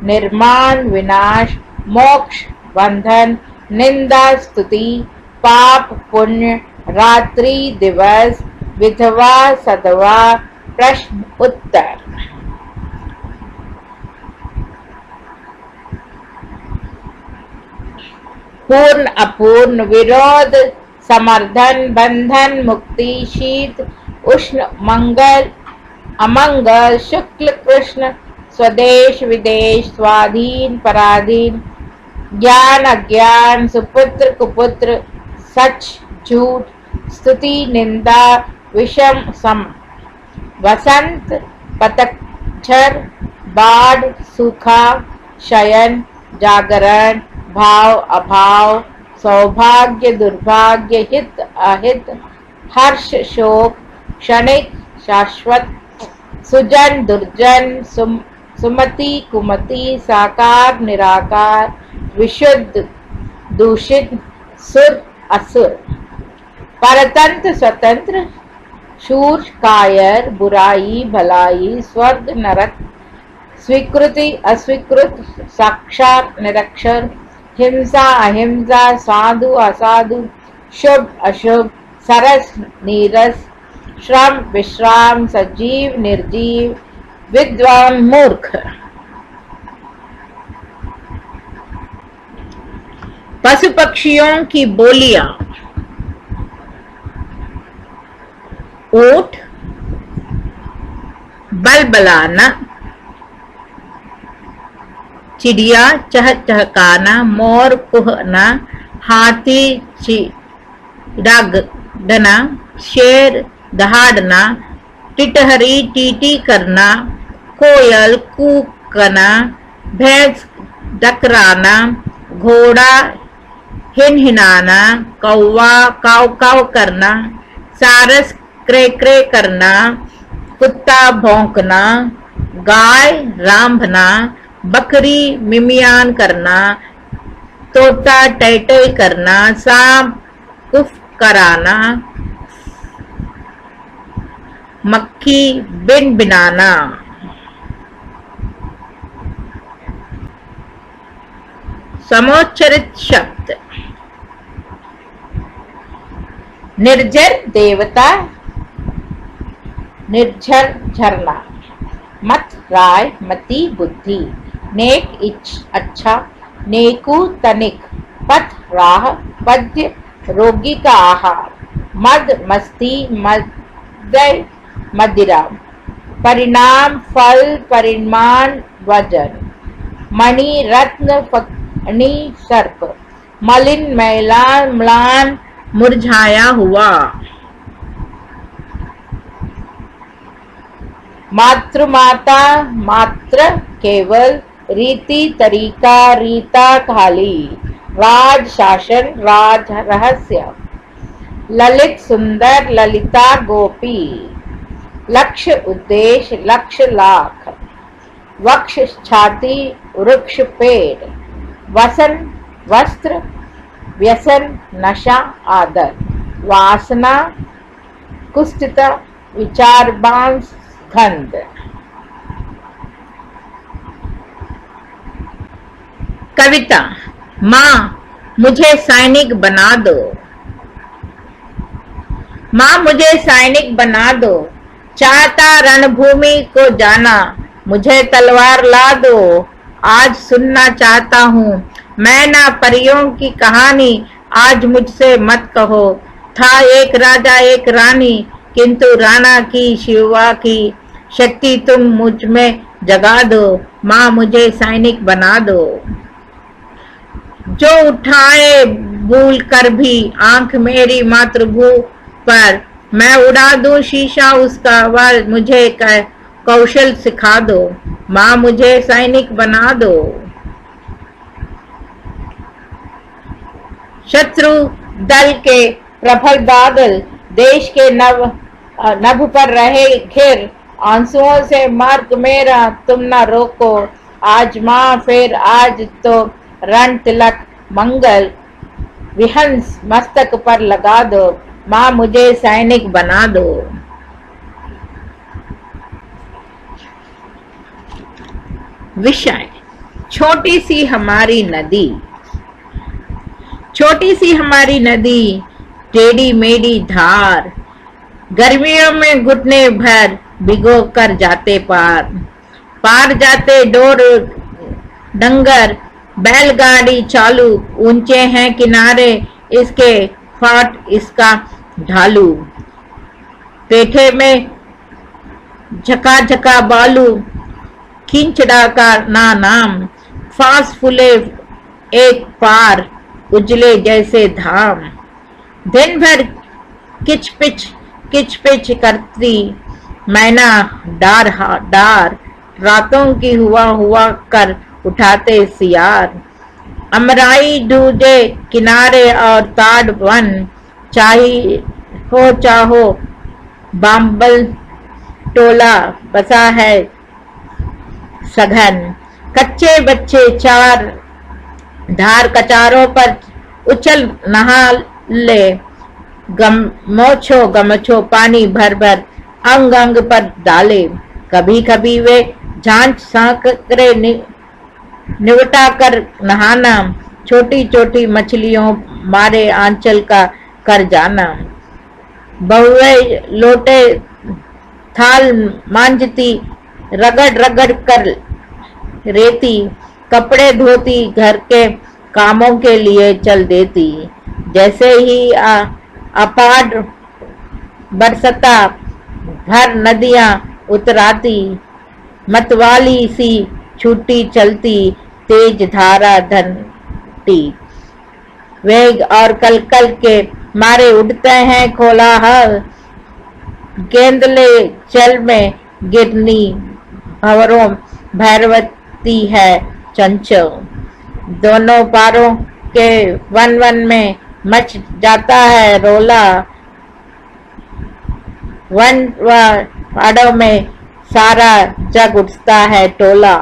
निर्माण विनाश मोक्ष बंधन निंदा स्तुति पाप पुण्य रात्रि दिवस विधवा सधवा प्रश्न उत्तर पूर्ण अपूर्ण विरोध समर्थन बंधन मुक्ति शीत उष्ण मंगल अमंगल शुक्ल कृष्ण स्वदेश विदेश स्वाधीन पराधीन ज्ञान अज्ञान सुपुत्र कुपुत्र सच झूठ स्तुति निंदा विषम सम वसंत पतझर बाढ़ सूखा शयन जागरण भाव अभाव सौभाग्य दुर्भाग्य हित अहित हर्ष शोक क्षणिक शाश्वत सुजन दुर्जन सुमति कुमति साकार निराकार विशुद्ध दूषित सुर असुर परतंत्र स्वतंत्र शूर कायर बुराई भलाई स्वर्ग नरक स्वीकृति अस्वीकृत साक्षात निरक्षर हिंसा अहिंसा साधु असाधु शुभ अशुभ सरस नीरस श्रम विश्राम सजीव निर्जीव विद्वान मूर्ख पशु पक्षियों की बोलियां ऊंट बलबलाना चिड़िया चहचहकाना मोर कुहना हाथी चिड़ागना शेर दहाड़ना टिटहरी टीटी करना कोयल कूकना भैंस डकराना घोड़ा हिनहिनाना कौवा काव काव करना सारस क्रे क्रे करना कुत्ता भौंकना, गाय रांभना, बकरी मिमियान करना, तोता टैटै करना, सांप कुफ कराना, मक्खी बिन बिनाना। समोच्चरित शब्द: निर्जर देवता, निर्झर झरना, मत राय मति बुद्धि, नेक अच्छा, नेकु तनिक, पथ राह, पद्य रोगी का आहार, मद मस्ती, मदय मदिरा, परिणाम फल, परिमाण वजन, मणि रत्न, फणि सर्प, मलिन मैला, म्लान मुरझाया हुआ। मातृमाता, मात्र केवल, रीति तरीका, रीता खाली, राज शासन, राज रहस्य, ललित सुंदर, ललिता गोपी, लक्ष्य उद्देश्य, लक्ष्य लाख, वक्ष छाती, वृक्ष पेड़, वसन वस्त्र, व्यसन नशा आदत, वासना कुष्ठता, विचारवान गंध। कविता: माँ मुझे सैनिक बना दो। माँ मुझे सैनिक बना दो, चाहता रणभूमि को जाना, मुझे तलवार ला दो, आज सुनना चाहता हूँ मैं ना परियों की कहानी, आज मुझसे मत कहो था एक राजा एक रानी, किंतु राणा की शिवा की शक्ति तुम मुझ में जगा दो, माँ मुझे सैनिक बना दो। जो उठाए भूल कर भी आंख मेरी मातृभू पर, मैं उड़ा दूं शीशा उसका, वह मुझे कौशल सिखा दो, माँ मुझे सैनिक बना दो। शत्रु दल के प्रबल बादल देश के नभ पर रहे घिर, आंसुओं से मार्ग मेरा तुम न रोको, आज माँ फिर आज तो रण तिलक मंगल विहंस मस्तक पर लगा दो, माँ मुझे सैनिक बना दो। विषय: छोटी सी हमारी नदी। छोटी सी हमारी नदी, टेढ़ी मेढ़ी धार, गर्मियों में घुटने भर भिगो कर जाते पार, पार जाते डोर डंगर, बैलगाड़ी चालू, ऊंचे हैं किनारे इसके फाट इसका ढालू, पेठे में झका झका बालू, खिंचड़ा का ना नाम, फांस फूले एक पार, उजले जैसे धाम, दिन भर किच पिच करती मैना डार डार, रातों की हुआ कर उठाते सियार, अमराई डूजे किनारे और ताड़ वन, चाहो बांबल टोला बसा है सघन, कच्चे बच्चे चार धार कचारों पर उछल नहा ले, गमछो पानी भर भर अंग अंग पर डाले, कभी कभी वे झांझ सांकरे निवटा कर नहाना, छोटी छोटी मछलियों मारे आंचल का कर जाना, बहुए लोटे थाल मांझती, रगड़ रगड़ कर रेती, कपड़े धोती, घर के कामों के लिए चल देती, जैसे ही अपार बरसता भर नदियां उतराती, मतवाली सी छूटी चलती, तेज धारा धनती, वेग और कलकल के मारे उड़ते हैं कोलाहल, गेंदले जल में गिरनी भंवरों भैरवती है चंचल, दोनों पारों के वन वन में मच जाता है रोला, वन व पहाड़ों में सारा जग उठता है टोला।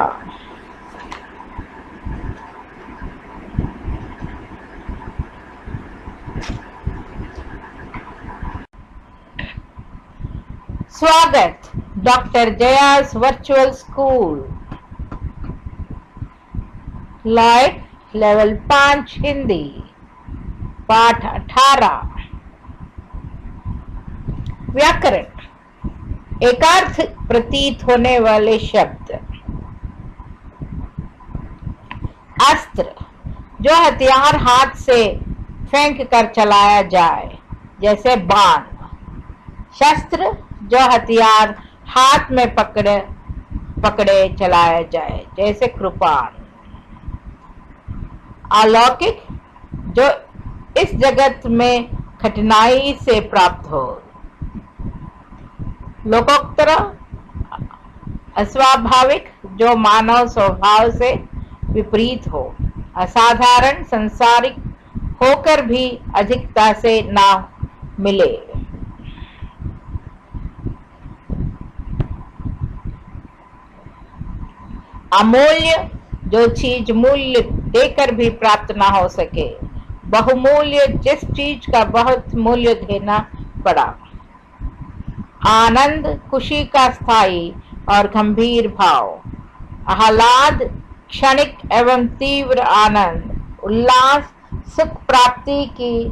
स्वागत doctor Jaya's virtual school live level 5 Hindi पाठ 18 व्याकरण एकार्थ प्रतीत होने वाले शब्द। अस्त्र जो हथियार हाथ से फेंक कर चलाया जाए जैसे बाण। शस्त्र जो हथियार हाथ में पकड़े चलाया जाए जैसे कृपाण। अलौकिक जो इस जगत में कठिनाई से प्राप्त हो। लोकोत्तर अस्वाभाविक जो मानव स्वभाव से विपरीत हो। असाधारण संसारिक होकर भी अधिकता से ना मिले। अमूल्य जो चीज मूल्य देकर भी प्राप्त ना हो सके। बहुमूल्य जिस चीज का बहुत मूल्य देना पड़ा। आनंद खुशी का स्थायी और गंभीर भाव। आह्लाद क्षणिक एवं तीव्र आनंद। उल्लास सुख प्राप्ति की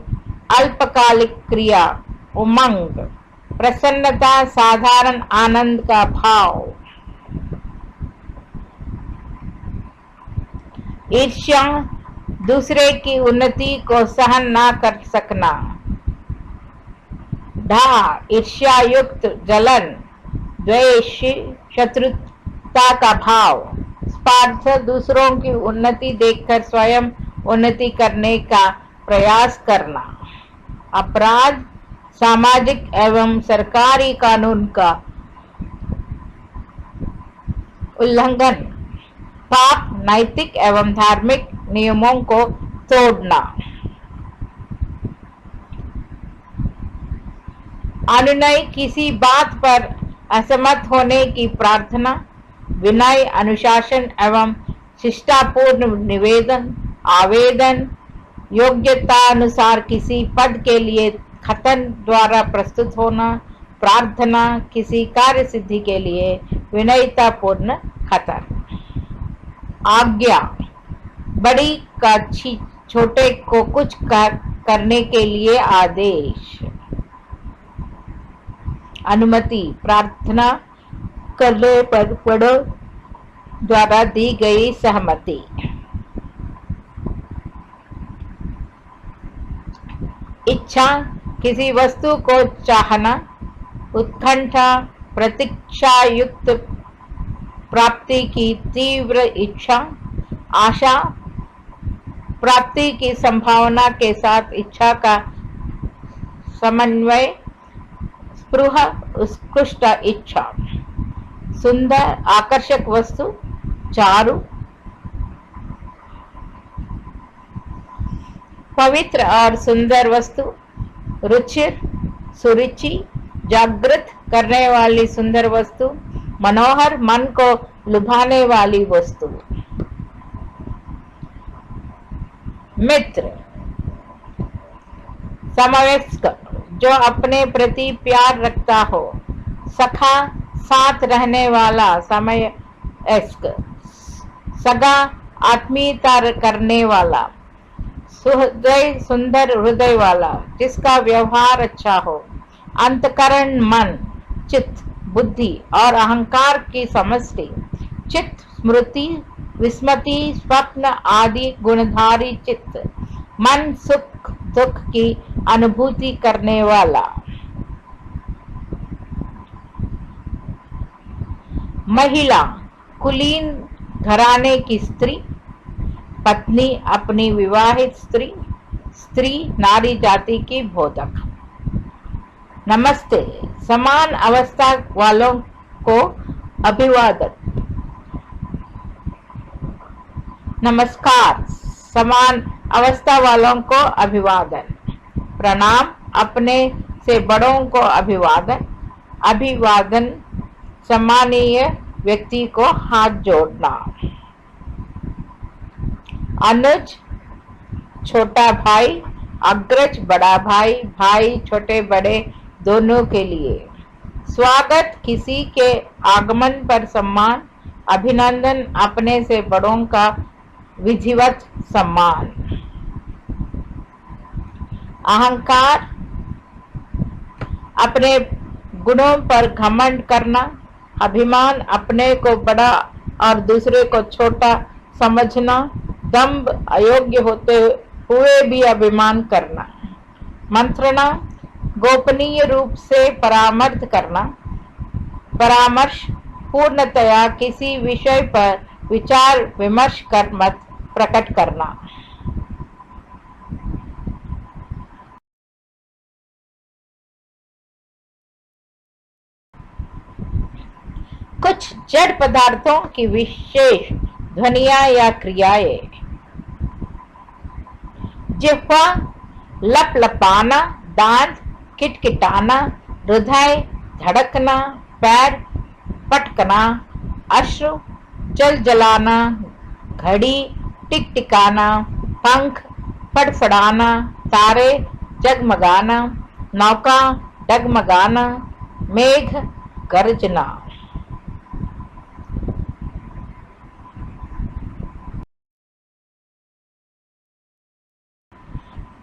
अल्पकालिक क्रिया। उमंग प्रसन्नता साधारण आनंद का भाव। ईर्ष्या दूसरे की उन्नति को सहन ना कर सकना। ईर्ष्या युक्त जलन द्वेष शत्रुता का भाव। स्पार्थ दूसरों की उन्नति देखकर स्वयं उन्नति करने का प्रयास करना। अपराध सामाजिक एवं सरकारी कानून का उल्लंघन। पाप नैतिक एवं धार्मिक नियमों को तोड़ना। अनुनय किसी बात पर असहमत होने की प्रार्थना। विनय अनुशासन एवं शिष्टापूर्ण निवेदन आवेदन। योग्यता अनुसार किसी पद के लिए खतन द्वारा प्रस्तुत होना। प्रार्थना किसी कार्य सिद्धि के लिए विनयतापूर्ण खतन। आज्ञा बड़ी का छोटे को कुछ करने के लिए आदेश। अनुमति प्रार्थना करने पर बड़ों द्वारा दी गई सहमति। इच्छा किसी वस्तु को चाहना। उत्कंठा प्रतीक्षा युक्त प्राप्ति की तीव्र इच्छा। आशा प्राप्ति की संभावना के साथ इच्छा का समन्वय। स्पृह उत्कृष्ट इच्छा। सुंदर आकर्षक वस्तु चारु। पवित्र और सुंदर वस्तु रुचिर सुरुचि। जागृत करने वाली सुंदर वस्तु। मनोहर मन को लुभाने वाली वस्तु। मित्र समवयस्क जो अपने प्रति प्यार रखता हो। सखा साथ रहने वाला समवयस्क। सगा आत्मीयता करने वाला। सुहृदय सुंदर हृदय वाला जिसका व्यवहार अच्छा हो। अंतकरण मन चित्त बुद्धि और अहंकार की समष्टि। चित्त स्मृति विस्मृति स्वप्न आदि गुणधारी चित्त। मन सुख दुख की अनुभूति करने वाला। महिला कुलीन घराने की स्त्री। पत्नी अपनी विवाहित स्त्री। स्त्री नारी जाति की बोधक। नमस्ते समान अवस्था वालों को अभिवादन। नमस्कार समान अवस्था वालों को अभिवादन। प्रणाम अपने से बड़ों को अभिवादन। अभिवादन, सम्मानीय व्यक्ति को हाथ जोड़ना। अनुज छोटा भाई, अग्रज बड़ा भाई, भाई छोटे बड़े दोनों के लिए। स्वागत किसी के आगमन पर सम्मान, अभिनंदन अपने से बड़ों का विधिवत सम्मान। अहंकार अपने गुणों पर घमंड करना, अभिमान अपने को बड़ा और दूसरे को छोटा समझना, दंभ अयोग्य होते हुए भी अभिमान करना। मंत्रणा गोपनीय रूप से परामर्श करना, परामर्श पूर्णतया किसी विषय पर विचार विमर्श कर मत प्रकट करना। कुछ जड़ पदार्थों की विशेष ध्वनियां या क्रियाएं। जिह्वा लपलपाना, दांत किटकिटाना, हृदय धड़कना, पैर पटकना, अश्रु जलजलाना, घड़ी टिकटिकाना, पंख फड़फड़ाना, तारे जगमगाना, नौका डगमगाना, मेघ गर्जना।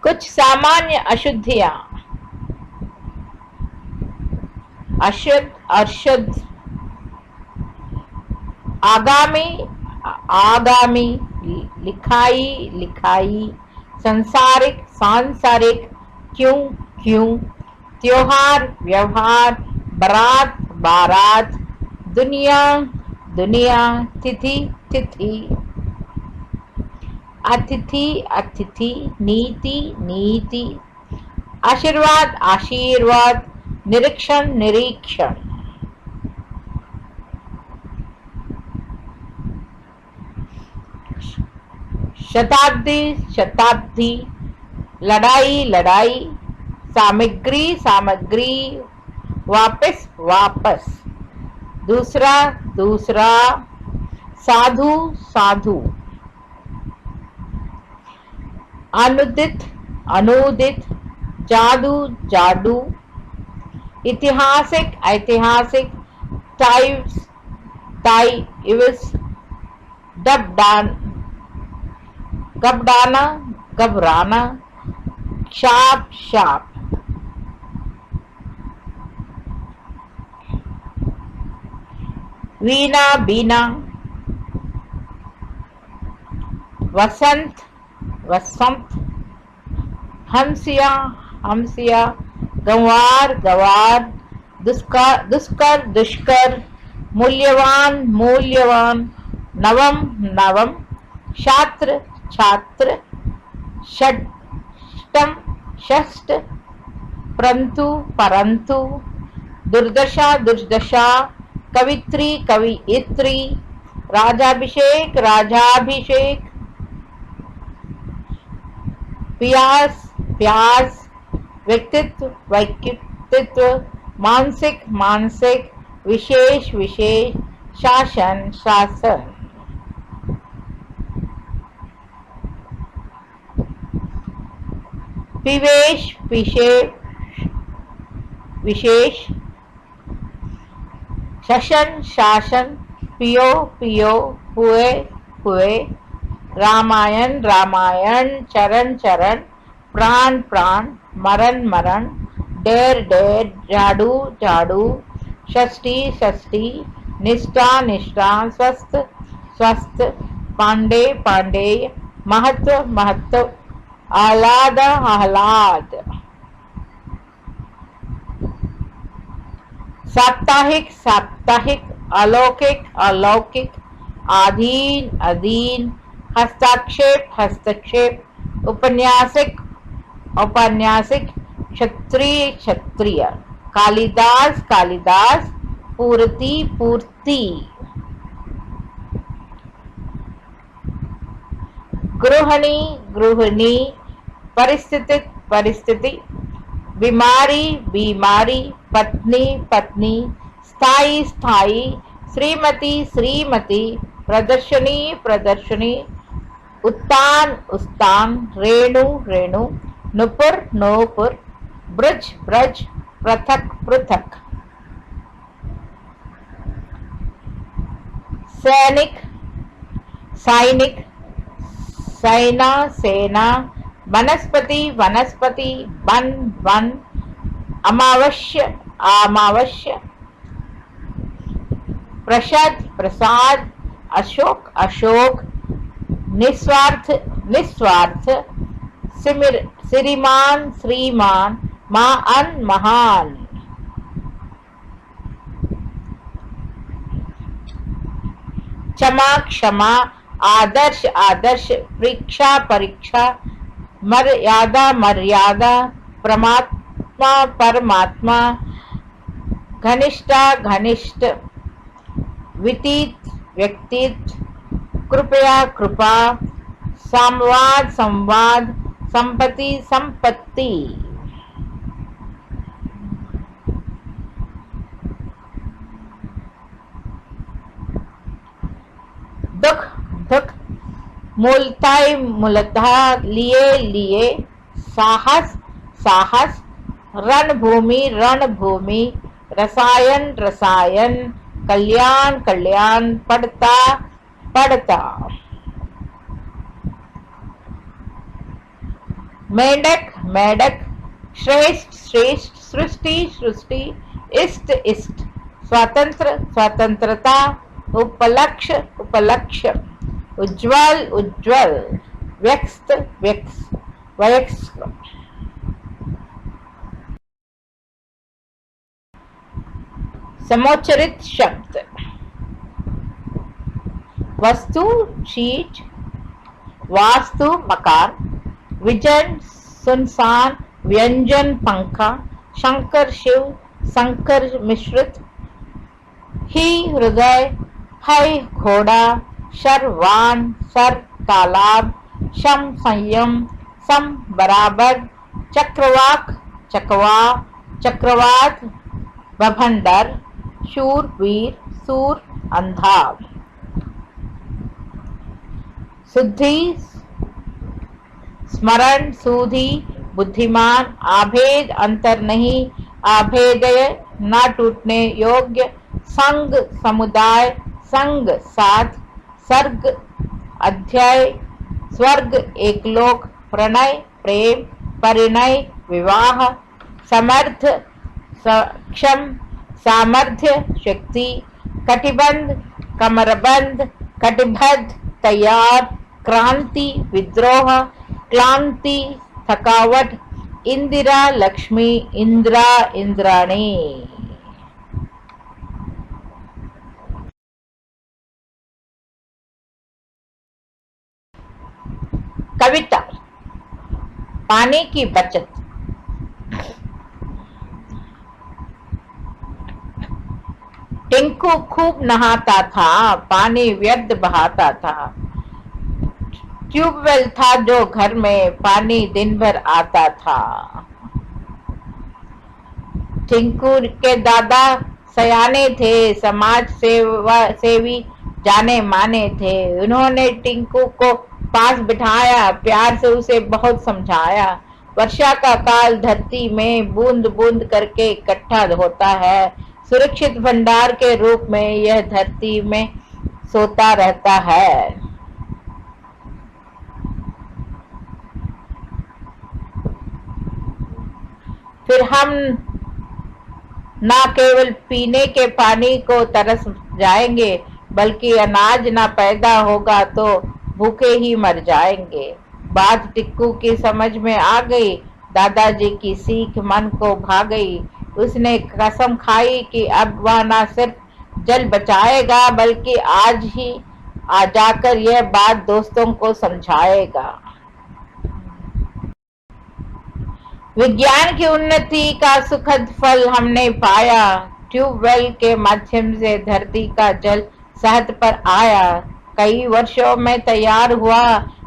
कुछ सामान्य अशुद्धियां। अशुद्ध अशुद्ध, आगामी आगामी, लिखाई लिखाई, संसारिक सांसारिक, क्यों क्यों, त्योहार व्यवहार, बारात बारात, दुनिया दुनिया, तिथि तिथि, अतिथि अतिथि, नीति नीति, आशीर्वाद आशीर्वाद, निरीक्षण निरीक्षण। शताब्दी शताब्दी, लड़ाई लड़ाई, सामग्री सामग्री, वापस वापस, दूसरा दूसरा, साधु साधु, अनुदित अनुदित, जादू जादू, ऐतिहासिक ऐतिहासिक, टाइव्स टाइव्स, घबराना घबराना, शाप शाप। वीणा बीना, वसंत वसंत, हंसिया हंसिया, गंवार गंवार, दुष्कर दुष्कर दुष्कर, मूल्यवान मूल्यवान, नवम नवम, छात्र छात्र, षष्टम षष्ठ, परंतु परंतु, दुर्दशा दुर्दशा, कवित्री कवियत्री, राजाभिषेक राजाभिषेक, प्यास प्यास, व्यक्तित्व व्यक्तित्व, मानसिक मानसिक, विशेष विशेष, शासन शासन। विवेश विशेष विशेष, शशन शासन, पियो पियो, हुए हुए, रामायण रामायण, चरण चरण, प्राण प्राण, मरण मरण, डेर डेर, झाड़ू झाड़ू, षष्ठी षष्ठी, निष्ठा निष्ठा, स्वस्थ स्वस्थ, पांडे पांडेय, महत्व महत्व, आह्लाद आह्लाद। साप्ताहिक साप्ताहिक, अलौकिक अलौकिक, अधीन अधीन, हस्तक्षेप हस्तक्षेप, उपन्यासिक औपन्यासिक, क्षत्रिय क्षत्रिय, कालिदास कालिदास, पूर्ति पूर्ति। गृहिणी गृहिणी, परिस्थिति परिस्थिति, बीमारी बीमारी, पत्नी पत्नी, स्थाई स्थाई, श्रीमती श्रीमती, प्रदर्शनी प्रदर्शनी, उत्तान उस्तान, रेणु रेणु, नुपुर नूपुर, ब्रज ब्रज, पृथक पृथक। सैनिक सैनिक, सेना सेना, वनस्पति वनस्पति, वन वन, अमावस्या अमावस्या, प्रसाद प्रसाद, अशोक अशोक, निस्वार्थ निस्वार्थ, श्रीमान श्रीमान, महान महान। क्षमा क्षमा, आदर्श आदर्श, परीक्षा परीक्षा, मर्यादा मर्यादा, परमात्मा परमात्मा, घनिष्ठा घनिष्ठ, व्यतीत व्यक्तित, कृपया कृपा, संवाद संवाद, संपत्ति संपत्ति। दुख दुख, मूलताई मूलतः, लिए लिए, साहस साहस, रणभूमि रणभूमि, रसायन रसायन, कल्याण कल्याण, पड़ता पड़ता। मेढक मेढक, श्रेष्ठ श्रेष्ठ, सृष्टि सृष्टि, इष्ट इष्ट, स्वतंत्र स्वतंत्रता, उपलक्ष्य उपलक्ष्य, उज्ज्वल उज्ज्वल, व्यक्त व्यक्त वयस्क। समोच्चरित शब्द, वस्तु चीज, वास्तु मकान, विजन सुनसान, व्यंजन पंखा, शंकर शिव, शंकर मिश्रित, ही हृदय, है घोड़ा, शरवान सर तालाब, शम संयम, सम बराबर, चक्रवाक चकवा, चक्रवात, बभंडर, शूरवीर, सूर अंधा। शुद्धि स्मरण, सूधि, बुद्धिमान, आभेद अंतर नहीं, आभेदय न टूटने योग्य, संग समुदाय, संग साथ, सर्ग अध्याय, स्वर्ग एकलोक, प्रणय प्रेम, परिणय विवाह, समर्थ सक्षम, सामर्थ्य शक्ति, कटिबंध कमरबंध, कटिबद्ध तैयार, क्रांति विद्रोह, क्लांति थकावट, इंदिरा लक्ष्मी, इंदिरा इंद्राणी। कविता, पानी की बचत। टिंकू खूब नहाता था, पानी व्यर्थ बहाता था। ट्यूबवेल था जो घर में, पानी दिन भर आता था। टिंकू के दादा सयाने थे, समाज सेवी जाने माने थे। उन्होंने टिंकू को पास बिठाया, प्यार से उसे बहुत समझाया। वर्षा का काल धरती में बूंद बूंद करके इकट्ठा होता है। सुरक्षित भंडार के रूप में यह धरती में सोता रहता है। फिर हम ना केवल पीने के पानी को तरस जाएंगे, बल्कि अनाज ना पैदा होगा तो भूखे ही मर जाएंगे। बात टिक्कू की समझ में आ गई। दादाजी की सीख मन को भा गई। उसने कसम खाई कि अब वह न सिर्फ जल बचाएगा, बल्कि आज ही आ जाकर यह बात दोस्तों को समझाएगा। विज्ञान की उन्नति का सुखद फल हमने पाया। ट्यूबवेल के माध्यम से धरती का जल सतह पर आया, कई वर्षों में तैयार हुआ।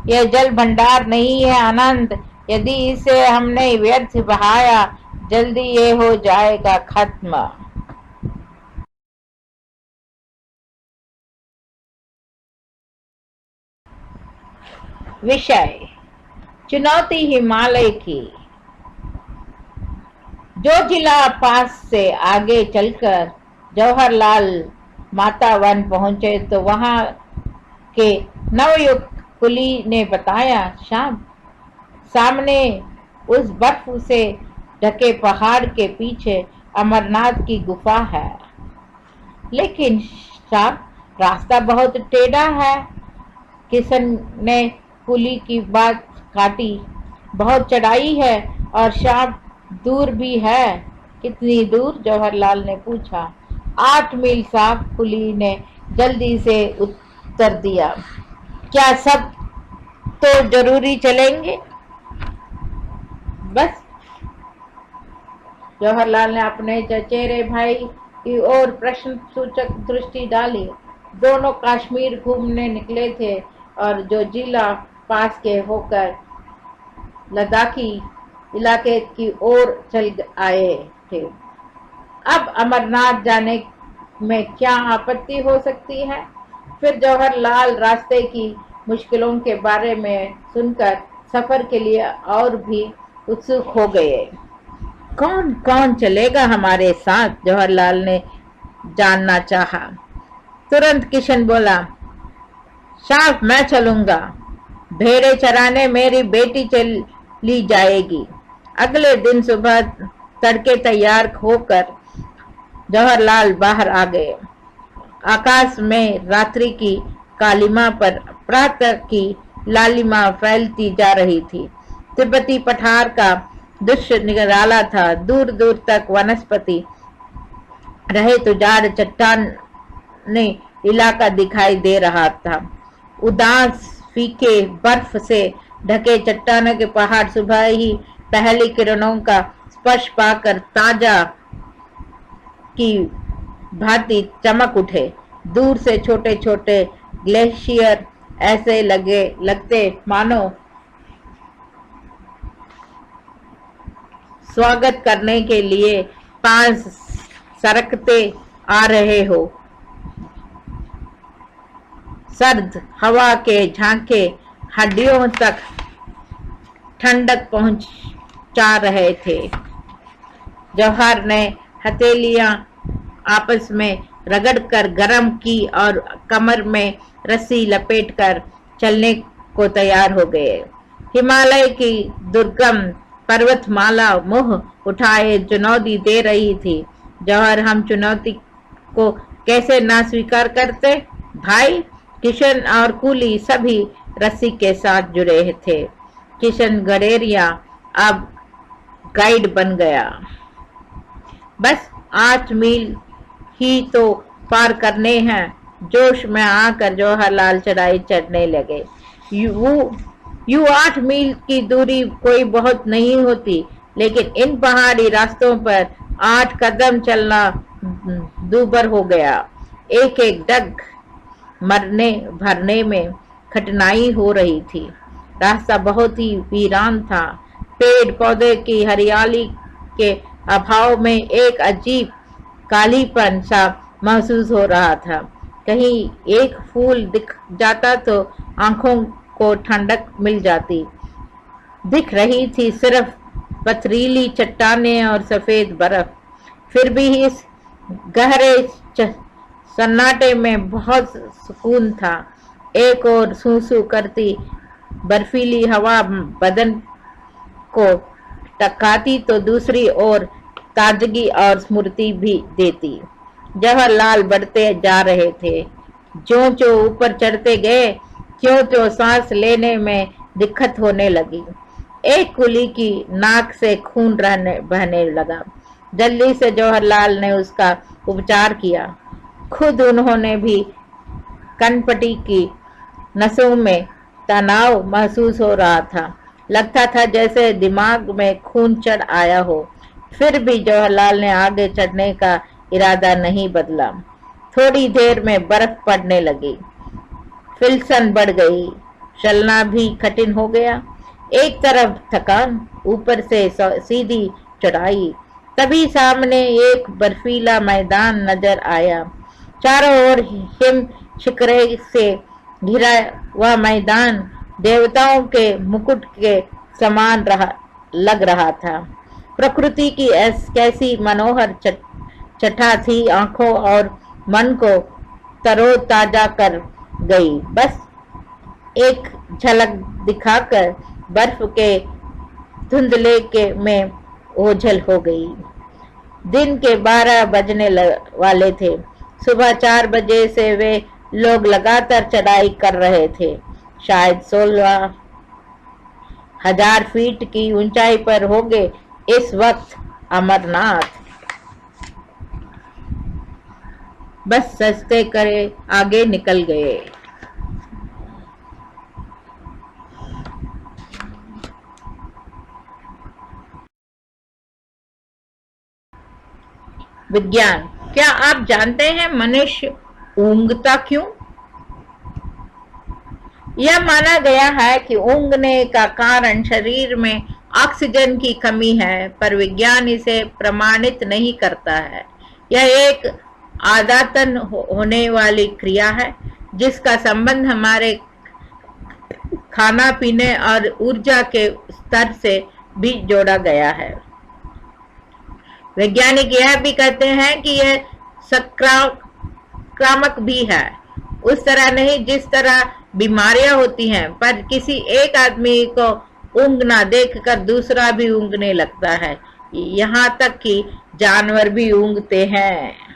यह जल भंडार नहीं है अनंत। यदि इसे हमने व्यर्थ बहाया, जल्दी ये हो जाएगा खत्म। विषय: चुनौती हिमालय की। जो जिला पास से आगे चलकर जवाहरलाल माता वन पहुंचे तो वहां के नवयुक्त कुली ने बताया, सामने उस बर्फ से ढके पहाड़ के पीछे अमरनाथ की गुफा है। लेकिन साहब, रास्ता बहुत टेढ़ा है। किशन ने कुली की बात काटी। बहुत चढ़ाई है और शाम दूर भी है। कितनी दूर? जवाहरलाल ने पूछा। 8 मील साहब, कुली ने जल्दी से उत्तर दिया। क्या सब तो जरूरी चलेंगे? बस। जवाहरलाल ने अपने चचेरे भाई की ओर प्रश्न सूचक दृष्टि डाली। दोनों कश्मीर घूमने निकले थे और जो जिला पास के होकर लद्दाखी इलाके की ओर चल आए थे। अब अमरनाथ जाने में क्या आपत्ति हो सकती है? फिर जवाहरलाल रास्ते की मुश्किलों के बारे में सुनकर सफर के लिए और भी उत्सुक हो गए। कौन कौन चलेगा हमारे साथ? जवाहरलाल ने जानना चाहा। तुरंत किशन बोला, साहब मैं चलूंगा। भेड़े चराने मेरी बेटी चली जाएगी। अगले दिन सुबह तड़के तैयार होकर जवाहरलाल बाहर आ गए। आकाश में रात्रि की कालिमा पर प्रातः की लालिमा फैलती जा रही थी। तिब्बती पठार का दृश्य निराला था। दूर दूर तक वनस्पति रहे तुजार चट्टाने इलाका दिखाई दे रहा था। उदास फीके बर्फ से ढके चट्टानों के पहाड़ सुबह ही पहली किरणों का स्पर्श पाकर ताजा की भांति चमक उठे। दूर से छोटे छोटे ग्लेशियर ऐसे लगते मानो स्वागत करने के लिए पास सरकते आ रहे हो। सर्द हवा के झांके हड्डियों तक ठंडक पहुंचा रहे थे। जवाहर ने हथेलियां आपस में रगड़कर गर्म की और कमर में रस्सी लपेटकर चलने को तैयार हो गए। हिमालय की दुर्गम पर्वतमाला मुंह उठाए चुनौती दे रही थी। जवाहर, हम चुनौती को कैसे ना स्वीकार करते? भाई किशन और कुली सभी रस्सी के साथ जुड़े थे। किशन गडेरिया अब गाइड बन गया। बस 8 मील ही तो पार करने हैं। जोश में आकर जवाहरलाल चढ़ाई चढ़ने लगे। यू 8 मील की दूरी कोई बहुत नहीं होती, लेकिन इन पहाड़ी रास्तों पर 8 कदम चलना दूभर हो गया। एक एक डग मरने भरने में कठिनाई हो रही थी। रास्ता बहुत ही वीरान था। पेड़ पौधे की हरियाली के अभाव में एक अजीब कालीपन सा महसूस हो रहा था। कहीं एक फूल दिख जाता तो आंखों को ठंडक मिल जाती। दिख रही थी सिर्फ पथरीली चट्टानें और सफेद बर्फ। फिर भी इस गहरे सन्नाटे में बहुत सुकून था। एक और सूसू करती बर्फीली हवा बदन को टकराती तो दूसरी ओर ताजगी और स्मृति भी देती। जवाहरलाल बढ़ते जा रहे थे। ज्यों ज्यों ऊपर चढ़ते गए त्यों त्यों सांस लेने में दिक्कत होने लगी। एक कुली की नाक से खून बहने लगा। जल्दी से जवाहरलाल ने उसका उपचार किया। खुद उन्होंने भी कनपटी की नसों में तनाव महसूस हो रहा था। लगता था जैसे दिमाग में खून चढ़ आया हो। फिर भी जवाहरलाल ने आगे चढ़ने का इरादा नहीं बदला। थोड़ी देर में बर्फ पड़ने लगी। फिसलन बढ़ गई। चलना भी कठिन हो गया। एक तरफ थकान, ऊपर से सीधी चढ़ाई। तभी सामने एक बर्फीला मैदान नजर आया। चारों ओर हिम शिखरे से घिरा वह मैदान देवताओं के मुकुट के समान लग रहा था। प्रकृति की कैसी मनोहर छटा थी, आंखों और मन को तरोताजा कर गई। बस एक झलक दिखाकर बर्फ के धुंधले के में ओझल हो गई। दिन के 12 बजने वाले थे। सुबह 4 बजे से वे लोग लगातार चढ़ाई कर रहे थे। शायद 16,000 फीट की ऊंचाई पर होंगे इस वक्त अमरनाथ। बस सस्ते करे आगे निकल गए। विज्ञान। क्या आप जानते हैं मनुष्य ऊँगता क्यों? यह माना गया है कि ऊँगने का कारण शरीर में ऑक्सीजन की कमी है, पर विज्ञान इसे प्रमाणित नहीं करता है। यह एक आदतन होने वाली क्रिया है जिसका संबंध हमारे खाना पीने और ऊर्जा के स्तर से भी जोड़ा गया है। वैज्ञानिक यह भी कहते हैं कि यह संक्रामक भी है, उस तरह नहीं जिस तरह बीमारियां होती हैं, पर किसी एक आदमी को ऊँगना देखकर दूसरा भी ऊँगने लगता है। यहाँ तक कि जानवर भी ऊँगते हैं।